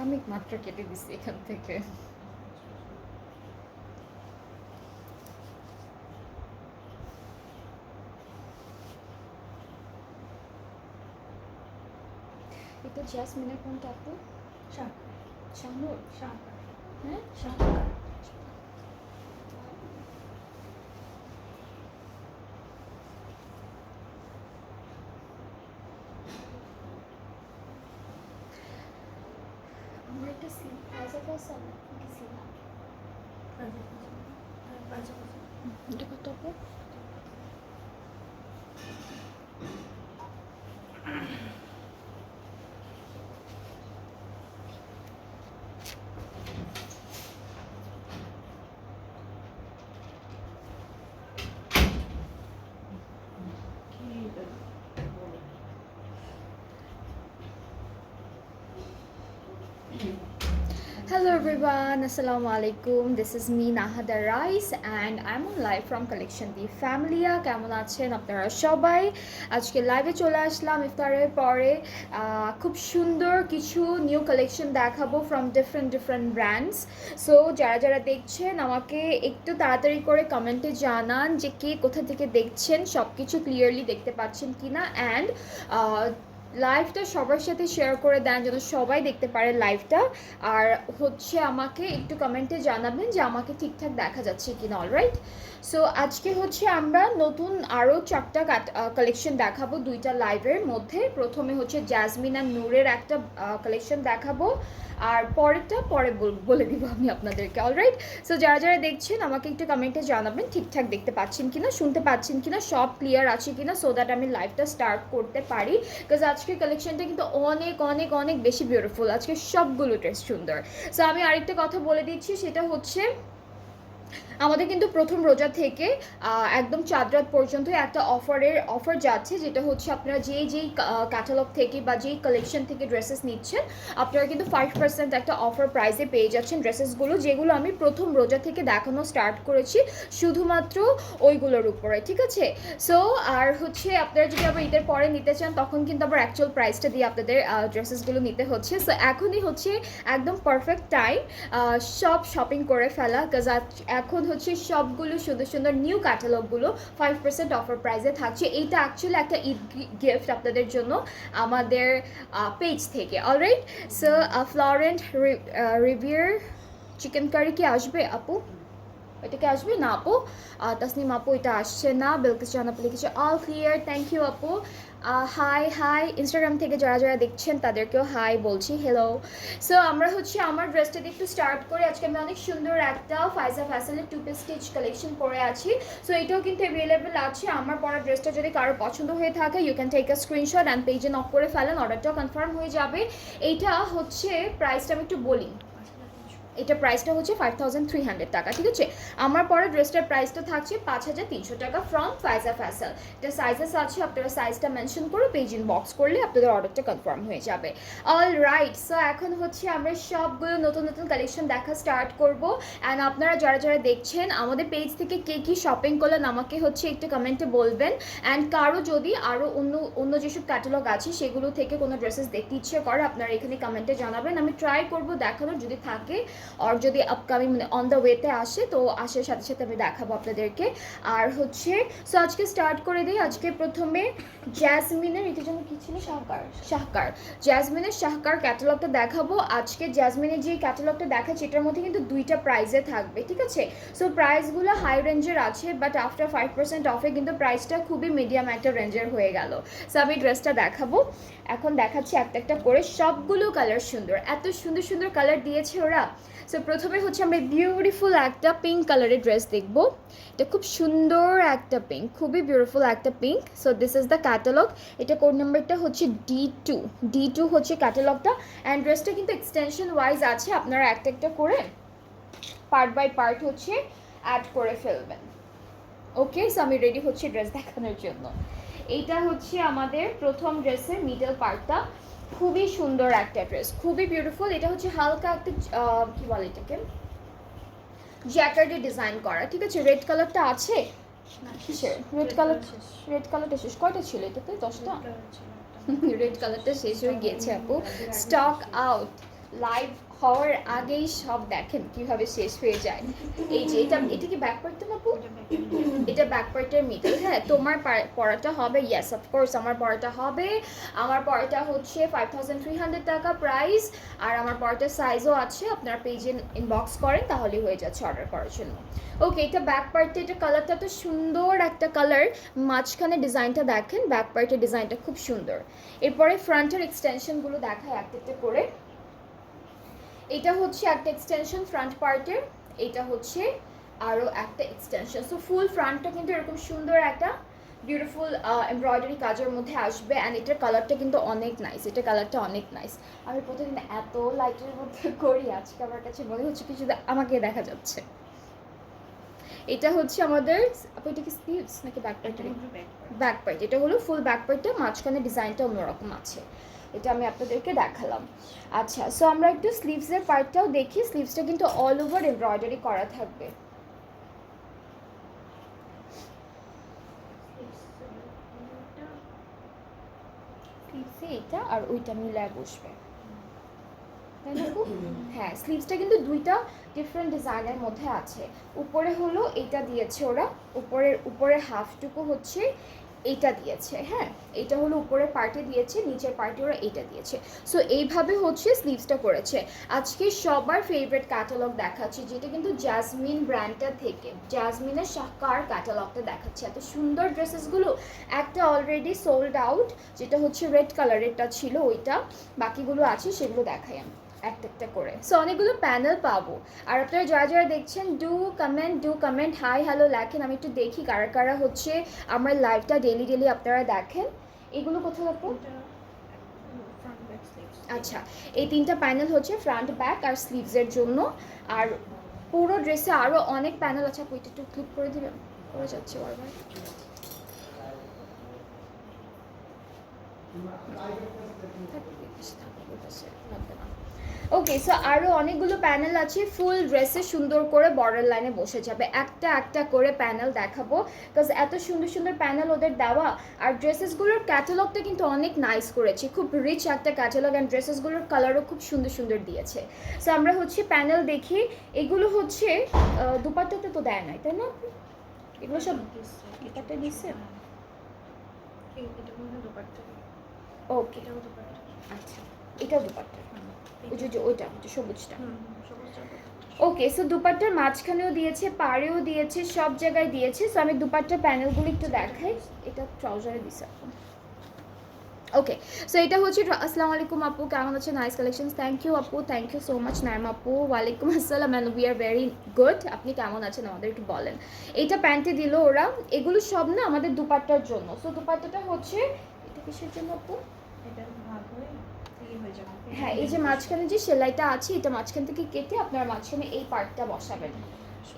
আমি মাত্র কেটে দিছি এখান থেকে। এটা জ্যাসমিনের কোনটা আপু? শাহনুর। হ্যাঁ আমার একটা এটা কত আপু? Hello everyone, Assalamu alaikum. This is me Nahada Rice and I'm on live from Collection the Familia. কেমন আছেন আপনারা সবাই? আজকে লাইভে চলে আসলাম ইফতারের পরে। খুব সুন্দর কিছু নিউ কালেকশন দেখাবো ফ্রম ডিফারেন্ট ব্র্যান্ডস। সো যারা যারা দেখছেন আমাকে একটু তাড়াতাড়ি করে কমেন্টে জানান যে কে কোথা থেকে দেখছেন, সব কিছু ক্লিয়ারলি দেখতে পাচ্ছেন কিনা, অ্যান্ড লাইভটা সবার সাথে শেয়ার করে দেন যেন সবাই দেখতে পারে লাইভটা। আর হচ্ছে আমাকে একটু কমেন্টে জানাবেন যে আমাকে ঠিকঠাক দেখা যাচ্ছে কিনা। অলরাইট, সো আজকে হচ্ছে আমরা নতুন আরও 4টা কালেকশন দেখাবো 2টা লাইভের মধ্যে। প্রথমে হচ্ছে জ্যাসমিন আর নূরের একটা কালেকশন দেখাবো, আর পরেরটা পরে বলে দিব আমি আপনাদেরকে। অলরাইট, সো যারা যারা দেখছেন আমাকে একটু কমেন্টে জানাবেন ঠিকঠাক দেখতে পাচ্ছেন কিনা, শুনতে পাচ্ছেন কিনা, সব ক্লিয়ার আছে কিনা, সো দ্যাট আমি লাইভটা স্টার্ট করতে পারি। বিকজ আজকের কালেকশনটা কিন্তু অনেক অনেক অনেক বেশি বিউটিফুল, আজকে সবগুলো ড্রেস সুন্দর। সো আমি আরেকটা কথা বলে দিচ্ছি, সেটা হচ্ছে আমাদের কিন্তু প্রথম রোজা থেকে একদম চাঁদ রাত পর্যন্ত একটা অফার যাচ্ছে, যেটা হচ্ছে আপনারা যেই ক্যাটালগ থেকে বা যেই কালেকশন থেকে ড্রেসেস নিচ্ছেন আপনারা কিন্তু 5% একটা অফার প্রাইসে পেয়ে যাচ্ছেন ড্রেসেসগুলো, যেগুলো আমি প্রথম রোজা থেকে দেখানো স্টার্ট করেছি শুধুমাত্র ওইগুলোর উপরে। ঠিক আছে, সো আর হচ্ছে আপনারা যদি আবার ঈদের পরে নিতে চান তখন কিন্তু আবার অ্যাকচুয়াল প্রাইসটা দিয়ে আপনাদের ড্রেসেসগুলো নিতে হচ্ছে। সো এখনই হচ্ছে একদম পারফেক্ট টাইম সব শপিং করে ফেলা, বিকজ এখন হচ্ছে সবগুলো সুন্দর সুন্দর নিউ ক্যাটালগুলো 5% অফার প্রাইসে থাকছে। এইটা অ্যাকচুয়ালি একটা ঈদ গিফট আপনাদের জন্য আমাদের পেজ থেকে। Alright, so Florentine Riviera chicken curry কি আসবে আপু? এটা কি আসবে না আপু? তাসনিম আপু এটা আসছে না। বিলকিস জাহান আপু লিখেছে অল ক্লিয়ার, থ্যাংক ইউ আপু। হাই ইনস্টাগ্রাম থেকে যারা যারা দেখছেন তাদেরকেও হাই বলছি, হ্যালো। সো আমরা হচ্ছে আমার ড্রেসটা দিয়ে একটু স্টার্ট করে। আজকে আমি অনেক সুন্দর একটা ফাইজা ফ্যাশনের 2-piece স্টিচ কালেকশন পরে আছি। সো এটাও কিন্তু অ্যাভেলেবেল আছে। আমার পরা ড্রেসটা যদি কারো পছন্দ হয়ে থাকে you can take a screenshot and পেজে নক করে ফেলেন, অর্ডারটাও কনফার্ম হয়ে যাবে। এইটা হচ্ছে প্রাইসটা আমি একটু বলি, এটা প্রাইসটা হচ্ছে 5300 টাকা। ঠিক আছে, আমার পরে ড্রেসটার প্রাইসটা থাকছে 5300 টাকা ফ্রম ফাইজা ফ্যাশন। এটা সাইজেস আছে, আপনারা সাইজটা মেনশন করে পেজ ইনবক্স করলে আপনাদের অর্ডারটা কনফার্ম হয়ে যাবে। অল রাইট, সো এখন হচ্ছে আমরা সবগুলো নতুন নতুন কালেকশন দেখা স্টার্ট করব। অ্যান্ড আপনারা যারা যারা দেখছেন আমাদের পেজ থেকে কে কী শপিং করলেন আমাকে হচ্ছে একটু কমেন্টে বলবেন। অ্যান্ড কারো যদি আরও অন্য যেসব ক্যাটালগ আছে সেগুলো থেকে কোনো ড্রেসেস দেখতে ইচ্ছে করে আপনারা এখানে কমেন্টে জানাবেন, আমি ট্রাই করব দেখানোর যদি থাকে, আর যদি আপকামিং মানে অন দ্য ওয়েতে আসে তো আসার সাথে সাথে আমি দেখাবো আপনাদেরকে। আর হচ্ছে সো আজকে স্টার্ট করে দিই। আজকে প্রথমে জ্যাসমিনের, এটার জন্য কী ছিল, শাহকার জ্যাসমিনের শাহকার ক্যাটালগটা দেখাবো আজকে। জ্যাসমিনের যে ক্যাটালগটা দেখাচ্ছে এটার মধ্যে কিন্তু 2টা প্রাইসে থাকবে। ঠিক আছে, সো প্রাইসগুলো হাই রেঞ্জের আছে, বাট আফটার 5% অফে কিন্তু প্রাইসটা খুবই মিডিয়াম একটা রেঞ্জের হয়ে গেল। সো আমি ড্রেসটা দেখাবো, এখন দেখাচ্ছি একটা একটা করে। সবগুলো কালার সুন্দর, এত সুন্দর সুন্দর কালার দিয়েছে ওরা। সো প্রথমে হচ্ছে আমরা বিউটিফুল একটা পিঙ্ক কালারের ড্রেস দেখব। এটা খুব সুন্দর একটা পিঙ্ক, খুবই বিউটিফুল একটা pink. So this is the catalogue. এটা কোড নাম্বারটা হচ্ছে D2 হচ্ছে ক্যাটালগটা। অ্যান্ড ড্রেসটা কিন্তু এক্সটেনশন ওয়াইজ আছে, আপনারা একটা একটা করে পার্ট বাই পার্ট হচ্ছে অ্যাড করে ফেলবেন। ওকে, সো আমি রেডি হচ্ছি ড্রেস দেখানোর জন্য। এইটা হচ্ছে আমাদের প্রথম ড্রেসের মিডল পার্টটা, খুবই সুন্দর একটা ড্রেস, খুবই বিউটিফুল। এটা হচ্ছে হালকা একটা কি বলে এটাকে, জ্যাকার্ডে ডিজাইন করা। ঠিক আছে, রেড কালারটা আছে, কিসের রেড কালারটা শেষ কয়টা ছিল এটাতে 10টা রেড কালারটা শেষ হয়ে গিয়েছে আপু স্টক আউট লাইভ হওয়ার আগেই সব দেখেন কিভাবে শেষ হয়ে যায় এই যে এটা কি ব্যাক পার্ট না আপু এটা ব্যাক পার্টের মিডল হ্যাঁ তোমার পড়াটা হবে ইয়েস অফকোর্স আমার পড়াটা হবে আমার পড়াটা হচ্ছে 5300 টাকা প্রাইস আর আমার পড়াটার সাইজও আছে আপনারা পেজে ইনবক্স করেন তাহলেই হয়ে যাচ্ছে অর্ডার করার জন্য ওকে এটা ব্যাক পার্টে এটা কালারটা তো সুন্দর একটা কালার মাঝখানে ডিজাইনটা দেখেন ব্যাক পার্টের ডিজাইনটা খুব সুন্দর এরপরে ফ্রন্টের এক্সটেনশনগুলো দেখায় একটা একটা করে এটা হচ্ছে একটা এক্সটেনশন ফ্রন্ট পার্টের এটা হচ্ছে আরও একটা এক্সটেনশন সো ফুল ফ্রন্টটা কিন্তু এরকম সুন্দর একটা বিউটিফুল এমব্রয়ডারি কাজের মধ্যে আসবে অ্যান্ড এটার কালারটা কিন্তু অনেক নাইস এটা কালারটা অনেক নাইস আমি প্রতিদিন এত লাইটের মধ্যে করি আজকে আমার কাছে মনে হচ্ছে কি শুধু আমাকে দেখা যাচ্ছে এটা হচ্ছে আমাদের এটা কি স্লিভস নাকি ব্যাক পার্ট ব্যাক পার্ট এটা হলো ফুল ব্যাক পার্টটা মাঝখানে ডিজাইনটা অন্যরকম আছে এটা আমি আপনাদেরকে দেখালাম আচ্ছা সো আমরা একটু স্লিভসের পার্টটাও দেখি স্লিভসটা কিন্তু অল ওভার এমব্রয়ডারি করা থাকবে স্লিভসে এটা আর ওইটা মিলায় বসবে তাই না হ্যাঁ স্লিভসটা কিন্তু দুইটা ডিফারেন্ট ডিজাইনের মধ্যে আছে উপরে হলো এটা দিয়েছে ওরা উপরের হাফটুকু হচ্ছে এইটা দিয়েছে হ্যাঁ এটা হলো উপরের পার্টে দিয়েছে নিচের পার্টে ওরা এইটা দিয়েছে সো এইভাবে হচ্ছে স্লিভসটা করেছে আজকে সবার ফেভারিট ক্যাটালগ দেখাচ্ছি যেটা কিন্তু জ্যাসমিন ব্র্যান্ডটা থেকে জ্যাসমিনের শাহকার ক্যাটালগটা দেখাচ্ছে এত সুন্দর ড্রেসেসগুলো একটা অলরেডি সোল্ড আউট যেটা হচ্ছে রেড কালারেরটা ছিল ওইটা বাকিগুলো আছে সেগুলো দেখাই আমি একটা একটা করে সো অনেকগুলো প্যানেল পাবো আর আপনারা যারা যারা দেখছেন ডু কমেন্ট হাই হ্যালো লেখেন আমি একটু দেখি কারা কারা হচ্ছে আমার লাইভটা ডেলি আপনারা দেখেন এগুলো কোথাও আপু আচ্ছা এই তিনটা প্যানেল হচ্ছে ফ্রন্ট ব্যাক আর স্লিভসের জন্য আর পুরো ড্রেসে আরও অনেক প্যানেল আছে আপু এটা একটু ক্লিক করে দিবেন করে যাচ্ছে বারবার ওকে সো আরও অনেকগুলো প্যানেল আছে ফুল ড্রেসে সুন্দর করে বর্ডার লাইনে বসে যাবে একটা একটা করে প্যানেল দেখাবো বিকজ এত সুন্দর সুন্দর প্যানেল ওদের দেওয়া আর ড্রেসেসগুলোর ক্যাটালগটা কিন্তু অনেক নাইস করেছে খুব রিচ একটা ক্যাটালগ অ্যান্ড ড্রেসেসগুলোর কালারও খুব সুন্দর সুন্দর দিয়েছে সো আমরা হচ্ছে প্যানেল দেখি এগুলো হচ্ছে দুপাট্টাতে তো দেয় নাই তাই না এগুলো সব দুপাট্টা দিচ্ছে ওকে আচ্ছা এটাও দুপাট্টা ওইটা সবুজটা ওকে সো দুপাট্টার মাঝখানেও দিয়েছে পাড়েও দিয়েছে সব জায়গায় দিয়েছে সো আমি দুপাট্টার প্যানেলগুলো একটু দেখাই এটা ট্রাউজারে দিছে ওকে সো এটা হচ্ছে আসসালামু আলাইকুম আপু কেমন আছে নাইস কালেকশন থ্যাংক ইউ আপু thank you so much Naim আপু ওয়ালাইকুম আসসালাম and we are very good আপনি কেমন আছেন আমাদের একটু বলেন এইটা প্যান্টে দিল ওরা এগুলো সব না আমাদের দুপাট্টার জন্য সো দুপাট্টাটা হচ্ছে এটা কিসের জন্য আপু এটা ভাগ হয়ে হ্যাঁ এই যে মাঝখানে যে সেলাইটা আছে এটা মাঝখান থেকে কেটে আপনারা মাঝখানে এই পার্টটা বসাবেন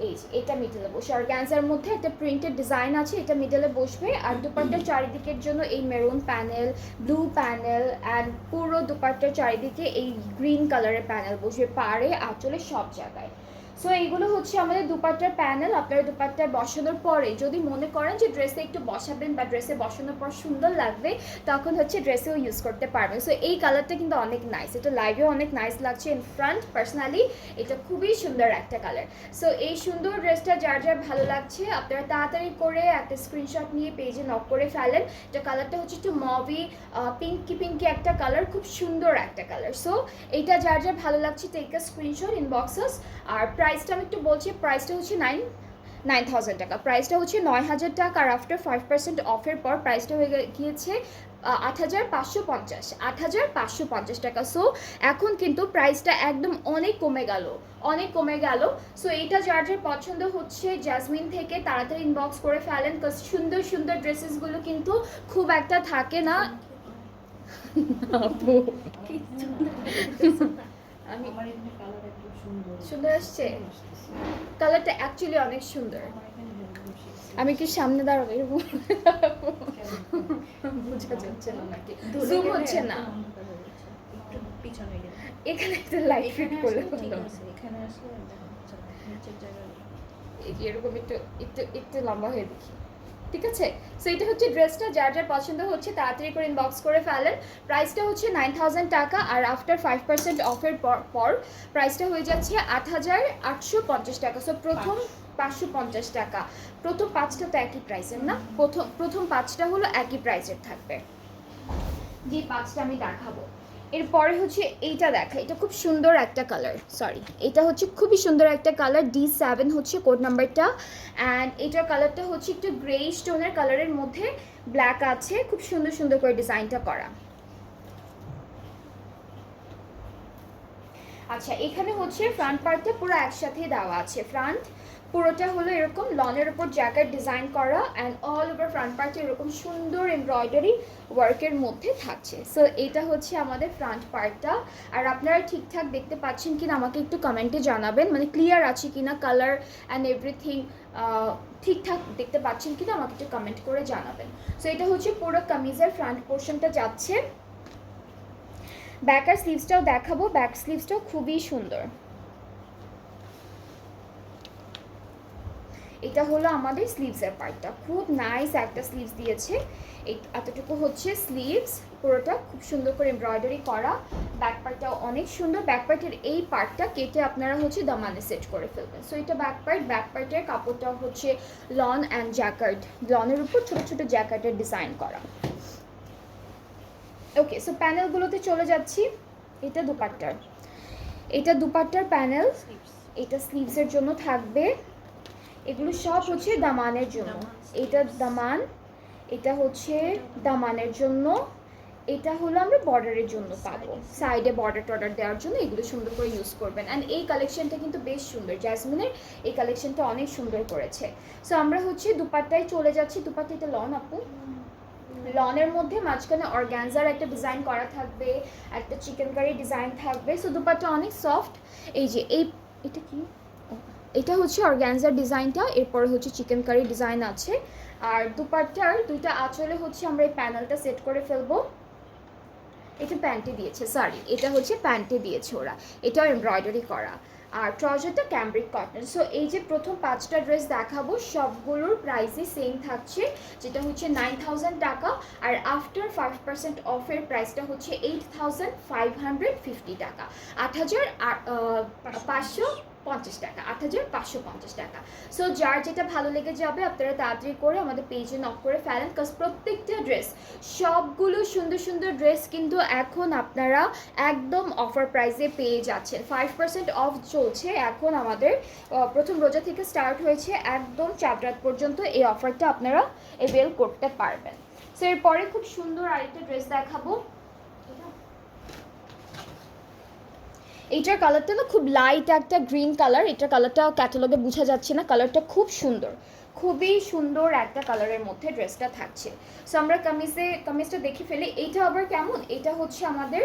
এই যে এটা মিডলে বসে অর্গানজার মধ্যে একটা প্রিন্টেড ডিজাইন আছে এটা মিডলে বসবে আর দুপাট্টার চারিদিকের জন্য এই maroon panel blue panel and পুরো দুপাট্টার চারিদিকে এই গ্রিন কালারের প্যানেল বসবে পাড়ে আঁচলে সব জায়গায় সো এইগুলো হচ্ছে আমাদের দুপাট্টার প্যানেল আপনারা দুপাট্টায় বসানোর পরে যদি মনে করেন যে ড্রেসে একটু বসাবেন বা ড্রেসে বসানোর পর সুন্দর লাগবে তখন হচ্ছে ড্রেসেও ইউজ করতে পারবেন সো এই কালারটা কিন্তু অনেক নাইস এটা লাইভেও অনেক নাইস লাগছে ইন ফ্রন্ট পার্সোনালি এটা খুবই সুন্দর একটা কালার সো এই সুন্দর ড্রেসটা যার যার ভালো লাগছে আপনারা তাড়াতাড়ি করে একটা স্ক্রিনশট নিয়ে পেজে নক করে ফেলেন এটা কালারটা হচ্ছে একটু মভি পিঙ্কি একটা কালার খুব সুন্দর একটা কালার সো এইটা যার যার ভালো লাগছে টেক আ স্ক্রিনশট ইনবক্সেস আর প্রাইসটা আমি একটু বলছি প্রাইসটা হচ্ছে 9,000 টাকা প্রাইসটা হচ্ছে 9,000 টাকা আর আফটার 5% অফের পর প্রাইসটা হয়ে গিয়েছে 8,550 টাকা সো এখন কিন্তু প্রাইসটা একদম অনেক কমে গেল সো এইটা যার যার পছন্দ হচ্ছে জ্যাসমিন থেকে তাড়াতাড়ি ইনবক্স করে ফেলেন বিকজ সুন্দর সুন্দর ড্রেসেসগুলো কিন্তু খুব একটা থাকে না আমি সুন্দর আসছে কালারটা অ্যাকচুয়ালি অনেক সুন্দর আমি কি সামনে দাঁড়াবো এরকম বোঝা যাচ্ছে না নাকি জুম হচ্ছে না এখানে একটা লাইট ফিট করলে ঠিক আছে এখানে আসলে নিচের জায়গায় এই যে এরকম একটু একটু একটু লম্বা হয়ে দেখি, ঠিক আছে। সো এটা হচ্ছে ড্রেসটা, যার যার পছন্দ হচ্ছে তাড়াতাড়ি করে ইনবক্স করে ফেলেন। প্রাইসটা হচ্ছে 9000 টাকা, আর আফটার 5% অফের পর প্রাইসটা হয়ে যাচ্ছে 8850 টাকা। সো প্রথম 550 টাকা, প্রথম 5টা তো একই প্রাইসের না, প্রথম 5টা হলো একই প্রাইসের থাকবে, যে 5টা আমি দেখাবো। এরপরে হচ্ছে এইটা দেখা, এটা খুব সুন্দর একটা কালার, সরি এটা হচ্ছে খুবই সুন্দর একটা কালার, D7 হচ্ছে কোড নাম্বারটা। অ্যান্ড এটার কালারটা হচ্ছে একটু গ্রে স্টোনের কালারের মধ্যে ব্ল্যাক আছে, খুব সুন্দর সুন্দর করে ডিজাইনটা করা। আচ্ছা, এখানে হচ্ছে ফ্রন্ট পার্টটা পুরো একসাথে দেওয়া আছে। ফ্রন্ট পুরোটা হলো এরকম লনের উপর জ্যাকেট ডিজাইন করা, অ্যান্ড অল ওভার ফ্রন্ট পার্টে এরকম সুন্দর এমব্রয়ডারি ওয়ার্কের মধ্যে থাকছে। সো এটা হচ্ছে আমাদের ফ্রন্ট পার্টটা। আর আপনারা ঠিকঠাক দেখতে পাচ্ছেন কিনা আমাকে একটু কমেন্টে জানাবেন, মানে ক্লিয়ার আছে কিনা, কালার অ্যান্ড এভরিথিং ঠিকঠাক দেখতে পাচ্ছেন কিনা আমাকে একটু কমেন্ট করে জানাবেন। সো এটা হচ্ছে পুরো কামিজের ফ্রন্ট পোর্শনটা যাচ্ছে। ব্যাক আর স্লিভসটাও দেখাবো, ব্যাক স্লিভসটাও খুবই সুন্দর। এটা হলো আমাদের স্লিভসের পার্টটা, খুব নাইস একটা স্লিভস দিয়েছে। এই এতটুকু হচ্ছে স্লিভস, পুরোটা খুব সুন্দর করে এমব্রয়ডারি করা। ব্যাক পার্টটাও অনেক সুন্দর, ব্যাক পার্টের এই পার্টটা কেটে আপনারা হচ্ছে দামানে সেট করে ফেলবেন। সো এটা ব্যাক পার্ট, ব্যাক পার্টের কাপড়টাও হচ্ছে লন অ্যান্ড জ্যাকার্ড, লনের উপর ছোটো ছোটো জ্যাকার্ডের ডিজাইন করা। ওকে, সো প্যানেলগুলোতে চলে যাচ্ছি। এটা দুপাট্টার, এটা দুপাট্টার প্যানেল, এটা স্লিভসের জন্য থাকবে। এগুলো সব হচ্ছে দামানের জন্য, এটা দামান, এটা হচ্ছে দামানের জন্য, এটা হলো আমরা বর্ডারের জন্য পাবো, সাইডে বর্ডার টর্ডার দেওয়ার জন্য এগুলো সুন্দর করে ইউজ করবেন। অ্যান্ড এই কালেকশনটা কিন্তু বেশ সুন্দর, জ্যাসমিনের এই কালেকশনটা অনেক সুন্দর করেছে। সো আমরা হচ্ছে দুপাট্টায় চলে যাচ্ছি। দুপাট্টা এটা লন আপু, লনের মধ্যে মাঝখানে অর্গ্যানজার একটা ডিজাইন করা থাকবে, একটা চিকেন কারি ডিজাইন থাকবে। সো দুপাট্টা অনেক সফট। এই যে এটা কি, এটা হচ্ছে অর্গ্যানজার ডিজাইনটা, এরপরে হচ্ছে চিকেন কারি ডিজাইন আছে। আর দুপাট্টার দুইটা আঁচলে হচ্ছে আমরা এই প্যানেলটা সেট করে ফেলবো। এটা প্যান্টে দিয়েছে, সরি এটা হচ্ছে প্যান্টে দিয়েছে ওরা, এটাও এমব্রয়ডারি করা। আর ট্রাউজারটা ক্যামব্রিক কটন। সো এই যে প্রথম 5টা ড্রেস দেখাবো সবগুলোর প্রাইসই সেম থাকছে, যেটা হচ্ছে 9000 টাকা। আর আফটার 5% অফের প্রাইসটা হচ্ছে 8550 টাকা, 8550 টাকা, 8550 টাকা। সো যার যেটা ভালো লেগে যাবে আপনারা তাড়াতাড়ি করে আমাদের পেজে নক করে ফেলেন, কারণ প্রত্যেকটা ড্রেস, সবগুলো সুন্দর সুন্দর ড্রেস কিন্তু এখন আপনারা একদম অফার প্রাইসে পেয়ে যাচ্ছেন। 5% অফ চলছে এখন আমাদের, প্রথম রোজা থেকে স্টার্ট হয়েছে, একদম চাঁদ রাত পর্যন্ত এই অফারটা আপনারা অ্যাভেল করতে পারবেন। সো এরপরে খুব সুন্দর আরেকটা ড্রেস দেখাবো। এইটার কালারটা না খুব লাইট একটা গ্রিন কালার, এটার কালারটা ক্যাটালগে বোঝা যাচ্ছে না, কালারটা খুব সুন্দর, খুবই সুন্দর একটা কালারের মধ্যে ড্রেসটা থাকছে। সো আমরা কামিজটা দেখে ফেলি। এইটা আবার কেমন, এটা হচ্ছে আমাদের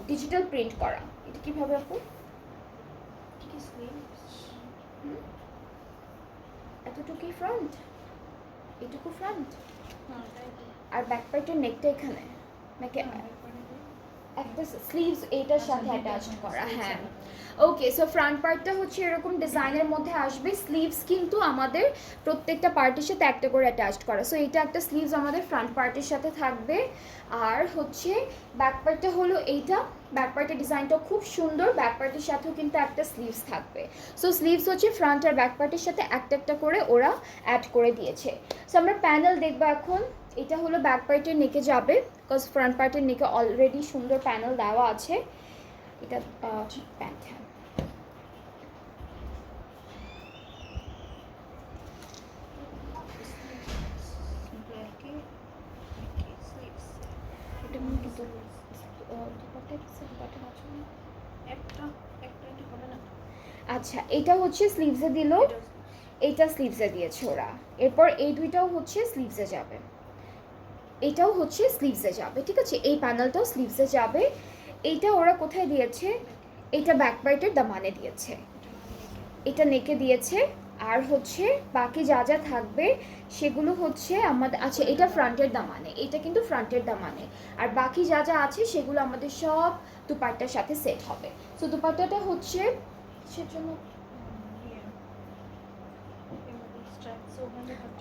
ডিজিটাল প্রিন্ট করা। এটা কীভাবে আপু, এতটুকুই ফ্রন্ট, এটুকু ফ্রন্ট, আর ব্যাক পার্টের নেকটা এখানে নাকি একটা স্লিভস এটার সাথে অ্যাটাচড করা। হ্যাঁ, ওকে। সো ফ্রন্ট পার্টটা হচ্ছে এরকম ডিজাইনের মধ্যে আসবে, স্লিভস কিন্তু আমাদের প্রত্যেকটা পার্টের সাথে একটা করে অ্যাটাচড করা। সো এটা একটা স্লিভস আমাদের ফ্রন্ট পার্টের সাথে থাকবে। আর হচ্ছে ব্যাক পার্টটা হলো এইটা, ব্যাক পার্টের ডিজাইনটা খুব সুন্দর, ব্যাক পার্টের সাথেও কিন্তু একটা স্লিভস থাকবে। সো স্লিভস হচ্ছে ফ্রন্ট আর ব্যাক পার্টের সাথে একটা একটা করে ওরা অ্যাড করে দিয়েছে। সো আমরা প্যানেল দেখবো এখন। এটা হলো ব্যাক পার্টের নেকে যাবে, বিকজ ফ্রন্ট পার্টের নেকে অলরেডি সুন্দর প্যানেল দেওয়া আছে। এটা প্যান্ট, হ্যাঁ আচ্ছা, এটা হচ্ছে স্লিভসে দিল, এইটা স্লিভসে দিয়েছে ওরা। এরপর এই দুইটাও হচ্ছে স্লিভসে যাবে, এটাও হচ্ছে স্লিভসে যাবে, ঠিক আছে, এই প্যানেলটাও স্লিভসে যাবে। এইটা ওরা কোথায় দিয়েছে, এটা ব্যাক পার্টের দামানে দিয়েছে, এটা নেকে দিয়েছে। আর হচ্ছে বাকি যা যা থাকবে সেগুলো হচ্ছে আমাদের, আচ্ছা এটা ফ্রন্টের দামানে, এটা কিন্তু ফ্রন্টের দামানে। আর বাকি যা যা আছে সেগুলো আমাদের সব দুপাট্টার সাথে সেট হবে। সো দুপাট্টাটা হচ্ছে সেজন্য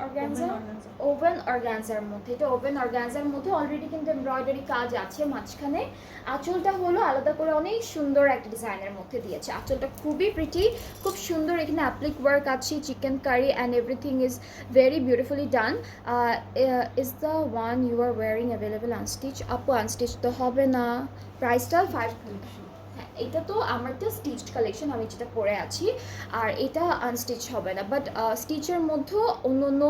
অর্গানজা, ওভেন অর্গানজার মধ্যে, এটা ওভেন অর্গানজার মধ্যে অলরেডি কিন্তু এমব্রয়ডারি কাজ আছে মাঝখানে। আঁচলটা হলো আলাদা করে অনেক সুন্দর একটা ডিজাইনের মধ্যে দিয়েছে, আঁচলটা খুবই প্রিটি, খুব সুন্দর। এখানে অ্যাপ্লিক ওয়ার্ক আছে, chicken curry and everything is very beautifully done. Is the one you are wearing available unstitch? আপু আনস্টিচ তো হবে না, প্রাইসটা 5। এটা তো আমারটা স্টিচড কালেকশন, আমি যেটা পরে আছি, আর এটা আনস্টিচ হবে না, বাট স্টিচের মধ্যেও অন্য অন্য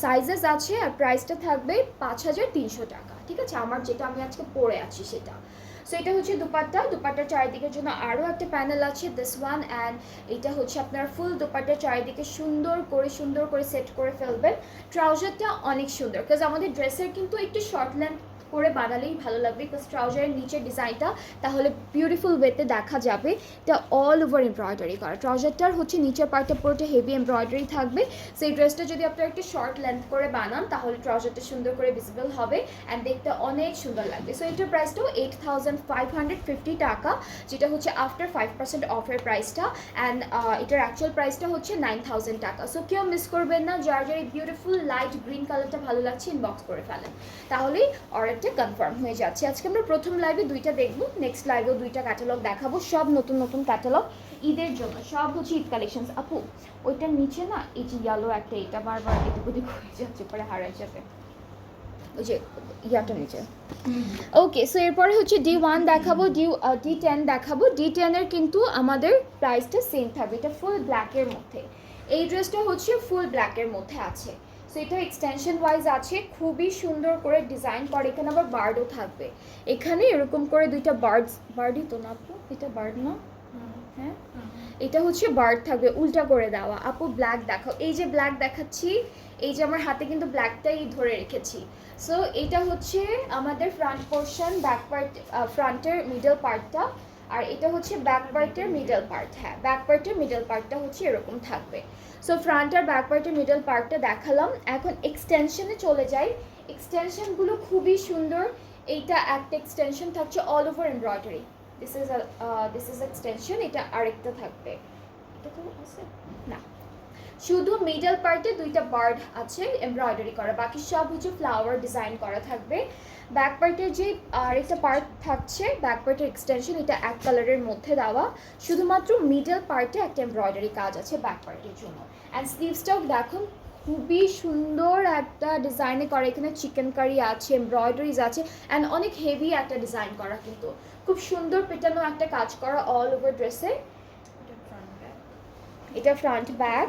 সাইজেস আছে, আর প্রাইসটা থাকবে 5300 টাকা, ঠিক আছে? আমার যেটা আমি আজকে পরে আছি সেটা। সো এটা হচ্ছে দুপাট্টা, দুপাট্টার চারিদিকের জন্য আরও একটা প্যানেল আছে, দিস ওয়ান, অ্যান্ড এটা হচ্ছে আপনার ফুল দুপাট্টার চারিদিকে সুন্দর করে সেট করে ফেলবেন। ট্রাউজারটা অনেক সুন্দর, বিকজ আমাদের ড্রেসের কিন্তু একটু শর্ট লেন্থ করে বানালেই ভালো লাগবে, বিকজ ট্রাউজারের নিচের ডিজাইনটা তাহলে বিউটিফুল ওয়েতে দেখা যাবে। এটা অল ওভার এমব্রয়ডারি করা, ট্রাউজারটার হচ্ছে নিচের পার্টটা পুরোটা হেভি এমব্রয়ডারি থাকবে। সেই ড্রেসটা যদি আপনারা একটু শর্ট লেন্থ করে বানান তাহলে ট্রাউজারটা সুন্দর করে ভিজিবল হবে অ্যান্ড দেখতে অনেক সুন্দর লাগবে। সো এটার প্রাইসটাও 8550 টাকা, যেটা হচ্ছে আফটার 5% অফের প্রাইসটা, অ্যান্ড এটার অ্যাকচুয়াল প্রাইসটা হচ্ছে 9000 টাকা। সো কেউ মিস করবেন না, যার যার এই বিউটিফুল লাইট গ্রিন কালারটা ভালো লাগছে ইনবক্স করে ফেলেন, তাহলেই অর্ডারটা কনফার্ম হয়ে যাচ্ছে। আজকে আমরা প্রথম লাইভে দুইটা দেখবো, নেক্সট লাইভেও দুইটা ক্যাটালগ দেখাবো, সব নতুন নতুন ক্যাটালগ ঈদের জন্য, সব হচ্ছে ঈদ কালেকশনস। আপু ওইটার নিচে না এই যে ইয়েলো একটা, এটা বারবার এদিক ওদিক হয়ে যাচ্ছে, পরে হারাই যাবে, ওই যে ইয়াটা নিচে। ওকে, সো এরপরে হচ্ছে D1 দেখাবো, D10 দেখাবো। D10 এর কিন্তু আমাদের প্রাইসটা সেম থাকবে, এটা ফুল ব্ল্যাকের মধ্যে, এই ড্রেসটা হচ্ছে ফুল ব্ল্যাকের মধ্যে আছে। সো এটা এক্সটেনশন ওয়াইজ আছে, খুবই সুন্দর করে ডিজাইন করে, এখানে আবার বার্ডও থাকবে, এখানে এরকম করে দুইটা বার্ডই তো না আপু, এটা বার্ড না? হ্যাঁ, এটা হচ্ছে বার্ড থাকবে উল্টা করে দেওয়া। আপু ব্ল্যাক দেখাও, এই যে ব্ল্যাক দেখাচ্ছি, এই যে আমার হাতে কিন্তু ব্ল্যাকটাই ধরে রেখেছি। সো এটা হচ্ছে আমাদের ফ্রন্ট পোর্শন, ব্যাক পার্ট, ফ্রন্টের মিডল পার্টটা, আর এটা হচ্ছে ব্যাক পার্টের মিডল পার্ট। হ্যাঁ, ব্যাক পার্টের মিডল পার্টটা হচ্ছে এরকম থাকবে। সো ফ্রন্ট আর ব্যাক পার্টের মিডল পার্টটা দেখালাম, এখন এক্সটেনশনে চলে যাই। এক্সটেনশনগুলো খুবই সুন্দর, এইটা একটা এক্সটেনশন থাকছে all over embroidery, this is extension, এটা আরেকটা থাকবে, এটা তো আছে না, শুধু মিডল পার্টে দুইটা বার্ড আছে এমব্রয়ডারি করা, বাকি সব হচ্ছে ফ্লাওয়ার ডিজাইন করা থাকবে। ব্যাক পার্টের যে আরেকটা পার্ট থাকছে, ব্যাক পার্টের এক্সটেনশন, এটা এক কালারের মধ্যে দেওয়া, শুধুমাত্র মিডল পার্টে একটা এমব্রয়ডারি কাজ আছে ব্যাক পার্টের জন্য। অ্যান্ড স্লিভসটাও দেখুন খুবই সুন্দর একটা ডিজাইনে করা, এখানে চিকেন কারি আছে, এমব্রয়ডারিজ আছে, অ্যান্ড অনেক হেভি একটা ডিজাইন করা, কিন্তু খুব সুন্দর পেটানো একটা কাজ করা অল ওভার ড্রেসে। এটা ফ্রন্ট ব্যাক,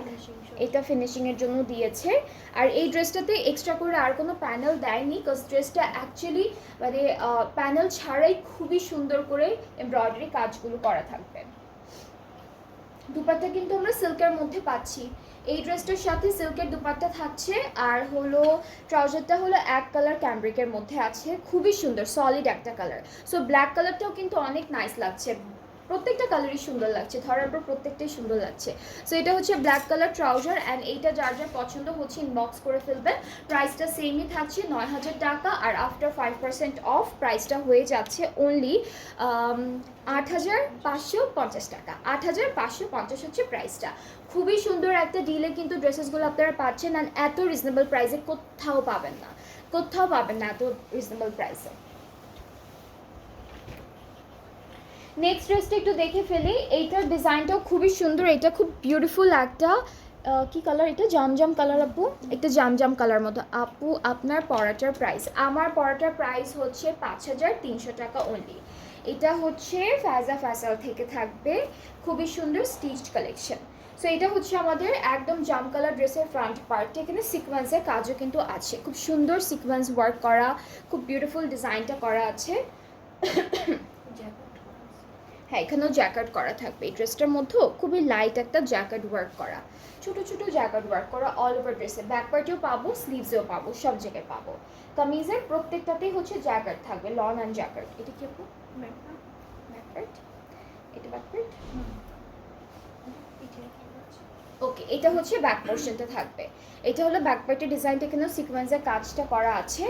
এটা ফিনিশিংয়ের জন্য দিয়েছে। আর এই ড্রেসটাতে এক্সট্রা করে আর কোনো প্যানেল দেয়নি, বিকজ ড্রেসটা অ্যাকচুয়ালি মানে প্যানেল ছাড়াই খুবই সুন্দর করে এমব্রয়ডারি কাজগুলো করা থাকবে। দুপাট্টা কিন্তু আমরা সিল্কের মধ্যে পাচ্ছি, এই ড্রেসটার সাথে সিল্কের দুপাট্টা থাকছে, আর হলো ট্রাউজারটা হলো এক কালার ক্যামব্রিকের মধ্যে আছে, খুবই সুন্দর সলিড একটা কালার। সো ব্ল্যাক কালারটাও কিন্তু অনেক নাইস লাগছে, প্রত্যেকটা কালারই সুন্দর লাগছে, ধরার পর প্রত্যেকটাই সুন্দর লাগছে। সো এটা হচ্ছে ব্ল্যাক কালার ট্রাউজার, অ্যান্ড এইটা যার যার পছন্দ হচ্ছে ইনবক্স করে ফেলবেন। প্রাইসটা সেমই থাকছে 9000 টাকা, আর আফটার 5% অফ প্রাইসটা হয়ে যাচ্ছে অনলি 8550 টাকা, 8550 হচ্ছে প্রাইসটা। খুবই সুন্দর একটা ডিলে কিন্তু ড্রেসেসগুলো আপনারা পাচ্ছেন, অ্যান্ড এত রিজনেবল প্রাইসে কোথাও পাবেন না, কোথাও পাবেন না এত রিজনেবল প্রাইসে। নেক্সট ড্রেসটা একটু দেখে ফেলি, এইটার ডিজাইনটাও খুবই সুন্দর, এটা খুব বিউটিফুল একটা কি কালার, এটা জামজাম কালার আপু, একটা জামজাম কালার মতো। আপু আপনার পরাটার প্রাইস, আমার পরাটার প্রাইস হচ্ছে 5300 টাকা অনলি। এটা হচ্ছে ফাজা ফ্যাসাল থেকে থাকবে, খুবই সুন্দর স্টিচড কালেকশন। সো এটা হচ্ছে আমাদের একদম জাম কালার ড্রেসের ফ্রন্ট পার্ট, এখানে সিকোয়েন্সের কাজও কিন্তু আছে, খুব সুন্দর সিকোয়েন্স ওয়ার্ক করা, খুব বিউটিফুল ডিজাইনটা করা আছে। হ্যাঁ, এখানেও জ্যাকেট করা থাকবে, এই ড্রেসটার মধ্যেও খুবই লাইট একটা জ্যাকেট ওয়ার্ক করা, ছোটো ছোটো জ্যাকেট ওয়ার্ক করা অল ওভার ড্রেসে, ব্যাক পার্টেও পাবো, স্লিভসেও পাবো, সব জায়গায় পাবো। কামিজের প্রত্যেকটাতেই হচ্ছে জ্যাকেট থাকবে, লন অ্যান্ড জ্যাকেট। এটা কি আপু? ব্যাক পার্ট, এটা ব্যাক পার্ট, ওকে, এটা হচ্ছে ব্যাক পোর্শনটা থাকবে, এটা হলো ব্যাক পার্টের ডিজাইনটা, এখানেও সিকোয়েন্সের কাজটা করা আছে,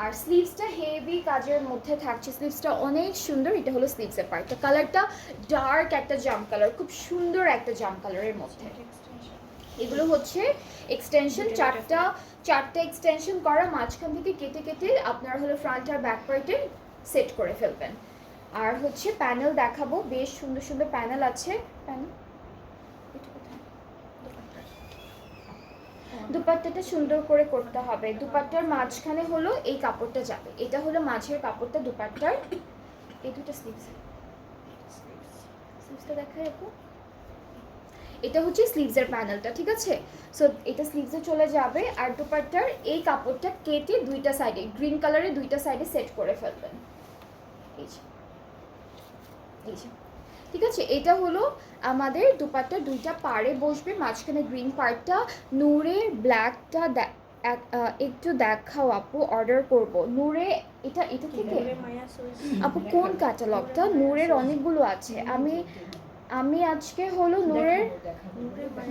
আর স্লিভসটা হেভি কাজের মধ্যে থাকছে, স্লিভসটা অনেক সুন্দর। এটা হলো স্লিভসের পার্টটা, কালারটা ডার্ক একটা জাম কালার, খুব সুন্দর একটা জাম কালারের মধ্যে। এগুলো হচ্ছে এক্সটেনশন, চারটা এক্সটেনশন করা, মাঝখান থেকে কেটে কেটে আপনারা হলো ফ্রন্ট আর ব্যাক পার্টে সেট করে ফেলবেন। আর হচ্ছে প্যানেল দেখাবো, বেশ সুন্দর সুন্দর প্যানেল আছে। প্যানেল দুপাট্টাটা সুন্দর করে করতে হবে। দুপাট্টার মাঝখানে হলো এই কাপড়টা যাবে, এটা হলো মাঝের কাপড়টা দুপাট্টার। এই দুটো স্লিভসটা দেখায় আপু, এটা হচ্ছে স্লিভসের প্যানেলটা, ঠিক আছে। সো এটা স্লিভসে চলে যাবে। আর দুপাট্টার এই কাপড়টা কেটে দুইটা সাইডে গ্রিন কালারের দুইটা সাইডে সেট করে ফেলবেন, এই যে ঠিক আছে। এটা হলো আমাদের দুপাট্টা, দুইটা পাড়ে বসবে, মাঝখানে গ্রিন পার্টটা। নূরের ব্ল্যাকটা একটু দেখাও আপু, অর্ডার করব। নূরে এটা থেকে আপু কোন ক্যাটালগটা? নূরের অনেকগুলো আছে, আমি আজকে হলো নূরের